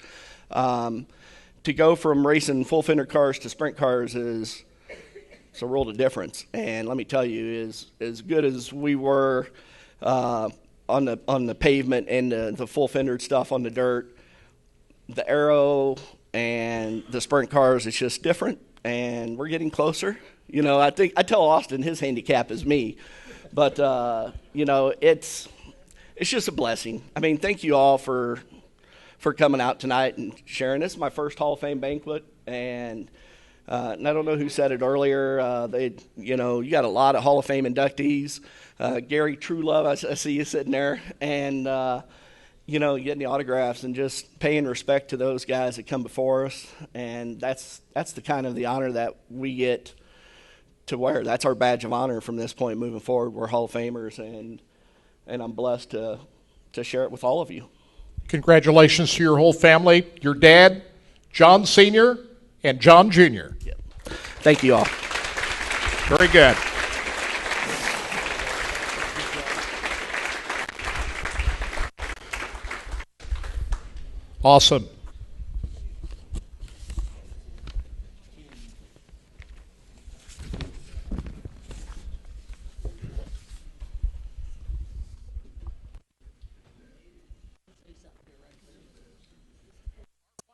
To go from racing full fender cars to sprint cars it's a world of difference. And let me tell you, as good as we were on the pavement and the full fendered stuff on the dirt, the aero and the sprint cars, it's just different, and we're getting closer. I think I tell Austin his handicap is me, but it's just a blessing. I mean, thank you all for coming out tonight and sharing. This is my first Hall of Fame banquet, and I don't know who said it earlier. You got a lot of Hall of Fame inductees. Gary Truelove, I see you sitting there, and getting the autographs and just paying respect to those guys that come before us, and that's the kind of the honor that we get to wear. That's our badge of honor from this point moving forward. We're Hall of Famers, and I'm blessed to share it with all of you. Congratulations to your whole family, your dad, John Sr., and John Jr. Yeah. Thank you all. Very good. Awesome.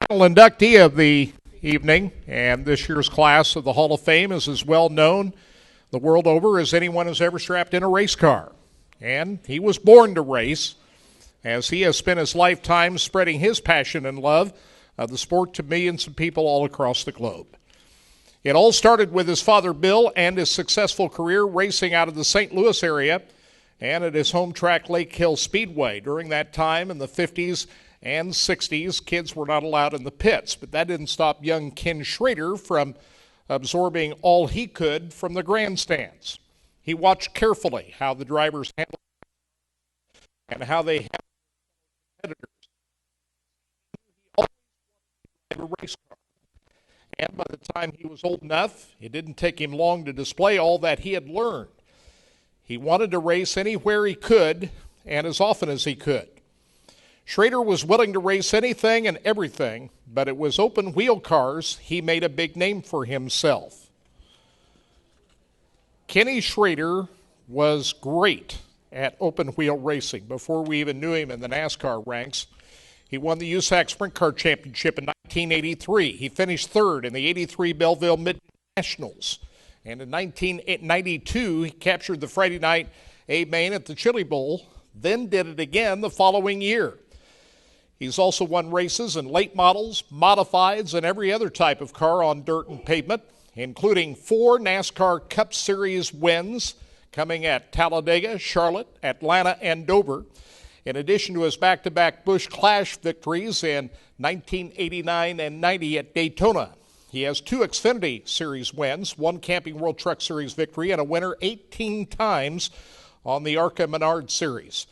Final inductee of the evening, and this year's class of the Hall of Fame is as well known the world over as anyone who's ever strapped in a race car. And he was born to race, as he has spent his lifetime spreading his passion and love of the sport to millions of people all across the globe. It all started with his father Bill and his successful career racing out of the St. Louis area and at his home track Lake Hill Speedway. During that time in the 50s and 60s, kids were not allowed in the pits, but that didn't stop young Ken Schrader from absorbing all he could from the grandstands. He watched carefully how the drivers handled and how they handled competitors. He always wanted to drive a race car. And by the time he was old enough, it didn't take him long to display all that he had learned. He wanted to race anywhere he could and as often as he could. Schrader was willing to race anything and everything, but it was open wheel cars he made a big name for himself. Kenny Schrader was great at open wheel racing before we even knew him in the NASCAR ranks. He won the USAC Sprint Car Championship in 1983. He finished third in the 83 Belleville Mid Nationals. And in 1992, he captured the Friday night A-Main at the Chili Bowl, then did it again the following year. He's also won races in late models, modifieds, and every other type of car on dirt and pavement, including 4 NASCAR Cup Series wins coming at Talladega, Charlotte, Atlanta, and Dover, in addition to his back-to-back Busch Clash victories in 1989 and 90 at Daytona. He has 2 Xfinity Series wins, 1 Camping World Truck Series victory, and a winner 18 times on the ARCA Menard Series.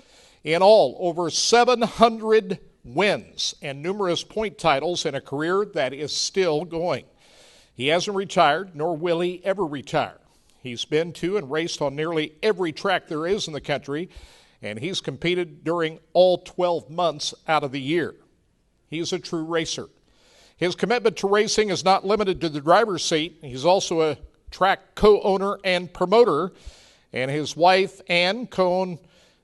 In all, over 700 wins and numerous point titles in a career that is still going. He hasn't retired, nor will he ever retire. He's been to and raced on nearly every track there is in the country, and he's competed during all 12 months out of the year. He's a true racer. His commitment to racing is not limited to the driver's seat. He's also a track co-owner and promoter, and his wife, Ann, co-own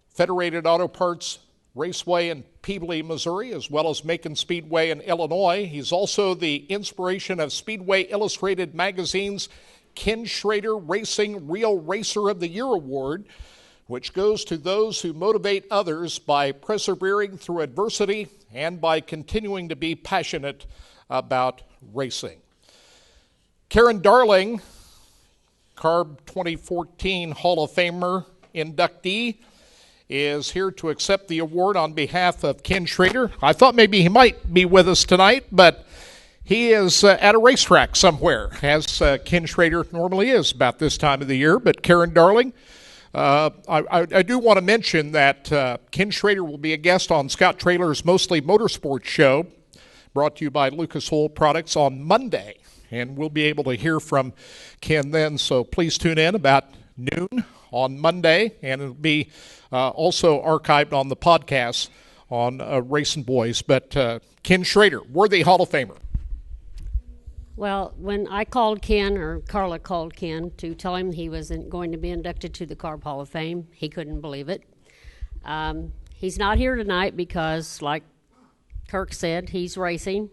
Federated Auto Parts Raceway in Peebly, Missouri, as well as Macon Speedway in Illinois. He's also the inspiration of Speedway Illustrated Magazine's Ken Schrader Racing Real Racer of the Year Award, which goes to those who motivate others by persevering through adversity and by continuing to be passionate about racing. Karen Darling, CARB 2014 Hall of Famer inductee, is here to accept the award on behalf of Ken Schrader. I thought maybe he might be with us tonight, but he is at a racetrack somewhere, as Ken Schrader normally is about this time of the year. But Karen Darling, I do want to mention that Ken Schrader will be a guest on Scott Traylor's Mostly Motorsports show, brought to you by Lucas Oil Products, on Monday. And we'll be able to hear from Ken then, so please tune in about noon on Monday, and it'll be also archived on the podcast on Racing Boys. But Ken Schrader, worthy Hall of Famer. Well, when I called Ken, or Carla called Ken, to tell him he was going to be inducted to the CARB Hall of Fame, he couldn't believe it. He's not here tonight because, like Kirk said, he's racing.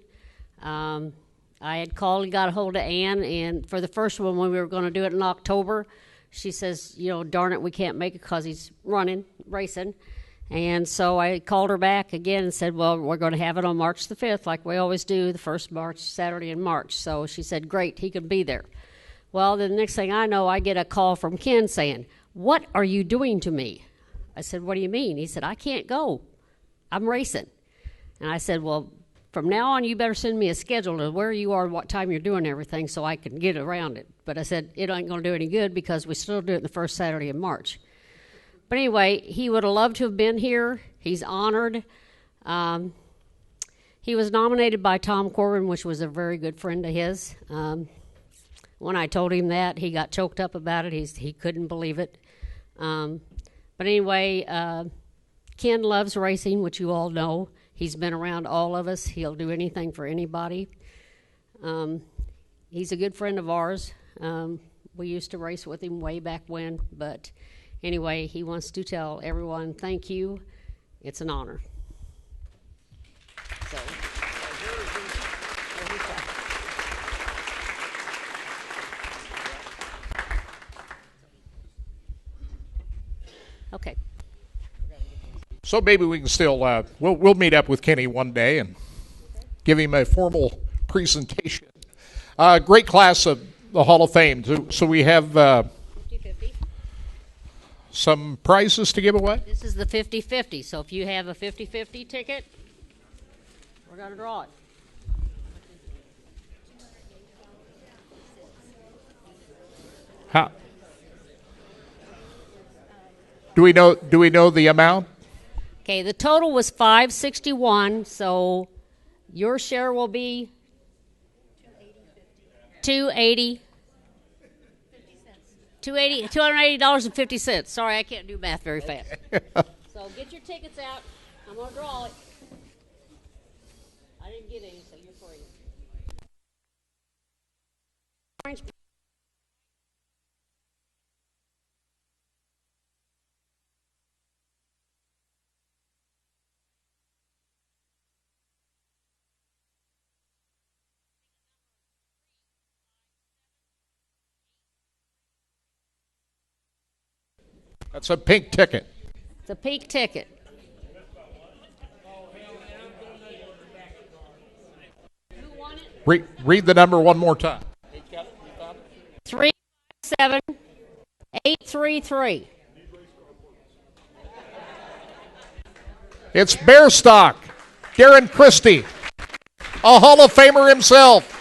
I had called and got a hold of Ann, and for the first one, when we were going to do it in October, she says, you know, darn it, we can't make it because he's racing. And so I called her back again and said, well, we're going to have it on March the 5th, like we always do, the first Saturday in March. So she said, great, he could be there. Well, the next thing I know, I get a call from Ken saying, what are you doing to me? I said, what do you mean? He said, I can't go. I'm racing. And I said, well, from now on, you better send me a schedule of where you are, what time you're doing everything, so I can get around it. But I said, it ain't going to do any good because we still do it the first Saturday in March. But anyway, he would have loved to have been here. He's honored. He was nominated by Tom Corbin, which was a very good friend of his. When I told him that, he got choked up about it. He couldn't believe it. But anyway, Ken loves racing, which you all know. He's been around all of us. He'll do anything for anybody. He's a good friend of ours. We used to race with him way back when, but anyway, he wants to tell everyone thank you. It's an honor. So. Okay. So maybe we can still we'll meet up with Kenny one day and give him a formal presentation. Great class of the Hall of Fame. So we have 50-50. Some prizes to give away. This is the 50-50. So if you have a 50-50 ticket, we're going to draw it. How? Do we know the amount? Okay, the total was $561, so your share will be $280.50. Sorry, I can't do math very fast. So get your tickets out. I'm going to draw it. I didn't get any, so you're free. That's a pink ticket. It's a pink ticket. Read the number one more time. 37833. It's Bear Stock, Darren Christie, a Hall of Famer himself.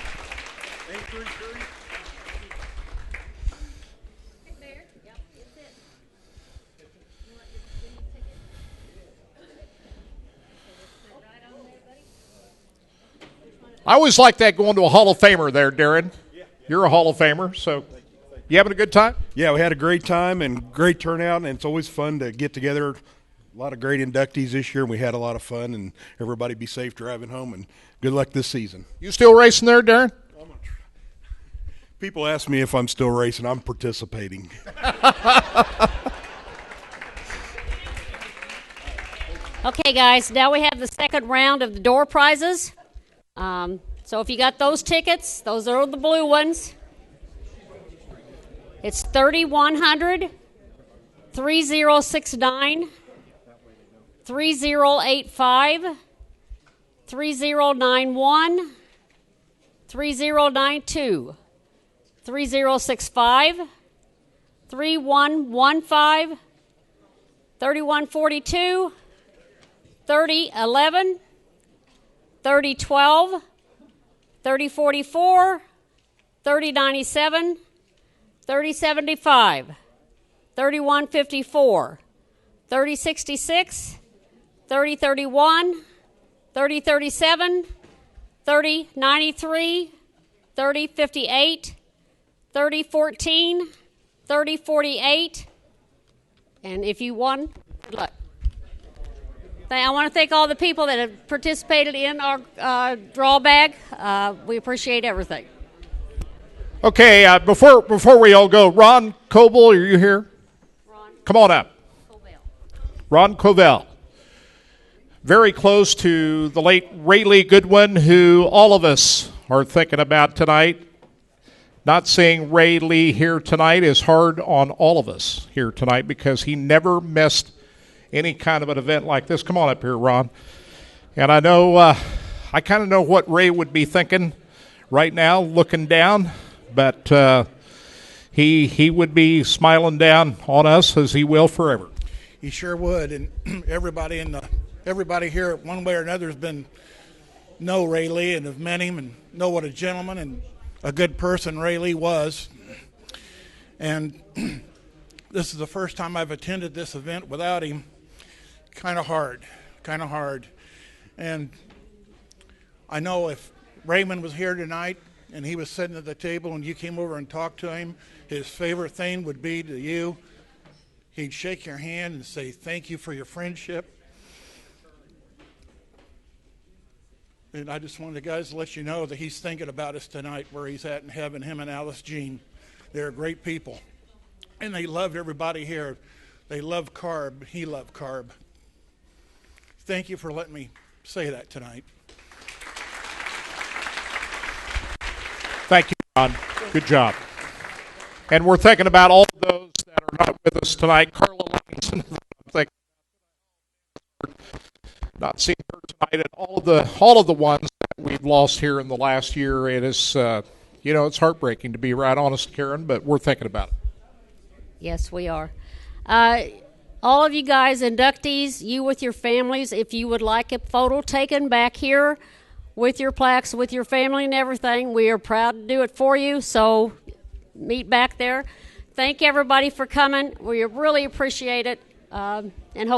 I always like that going to a Hall of Famer there, Darren. You're a Hall of Famer, so you having a good time? Yeah, we had a great time and great turnout, and it's always fun to get together. A lot of great inductees this year, and we had a lot of fun, and everybody be safe driving home, and good luck this season. You still racing there, Darren? People ask me if I'm still racing. I'm participating. Okay, guys, now we have the second round of the door prizes. So if you got those tickets, those are the blue ones. It's 3100, 3069, 3085, 3091, 3092, 3065, 3115, 3142, 3011, 3012, 3044, 3097, 3075, 3154, 3066, 3031, 3037, 3093, 3058, 3014, 3048, and if you won, good luck. I want to thank all the people that have participated in our draw bag. We appreciate everything. Okay, before we all go, Ron Coble, are you here? Ron. Come on up. Covell. Ron Covell. Very close to the late Ray Lee Goodwin, who all of us are thinking about tonight. Not seeing Ray Lee here tonight is hard on all of us here tonight because he never missed any kind of an event like this. Come on up here, Ron. And I know, I kind of know what Ray would be thinking right now, looking down, but he would be smiling down on us as he will forever. He sure would, and everybody here, one way or another, has been know Ray Lee and have met him and know what a gentleman and a good person Ray Lee was. And this is the first time I've attended this event without him. Kind of hard. And I know if Raymond was here tonight and he was sitting at the table and you came over and talked to him, his favorite thing would be to you, he'd shake your hand and say, thank you for your friendship. And I just wanted the guys to let you know that he's thinking about us tonight, where he's at in heaven, him and Alice Jean. They're great people. And they love everybody here. They love CARB. He loved CARB. Thank you for letting me say that tonight. Thank you, Ron. Good job. And we're thinking about all of those that are not with us tonight. Carla Langston, I'm thinking, not seeing her tonight, and all of the ones that we've lost here in the last year. It is, it's heartbreaking, to be right honest, Karen, but we're thinking about it. Yes, we are. All of you guys, inductees, you with your families, if you would like a photo taken back here with your plaques, with your family and everything, we are proud to do it for you. So meet back there. Thank everybody for coming. We really appreciate it, and hope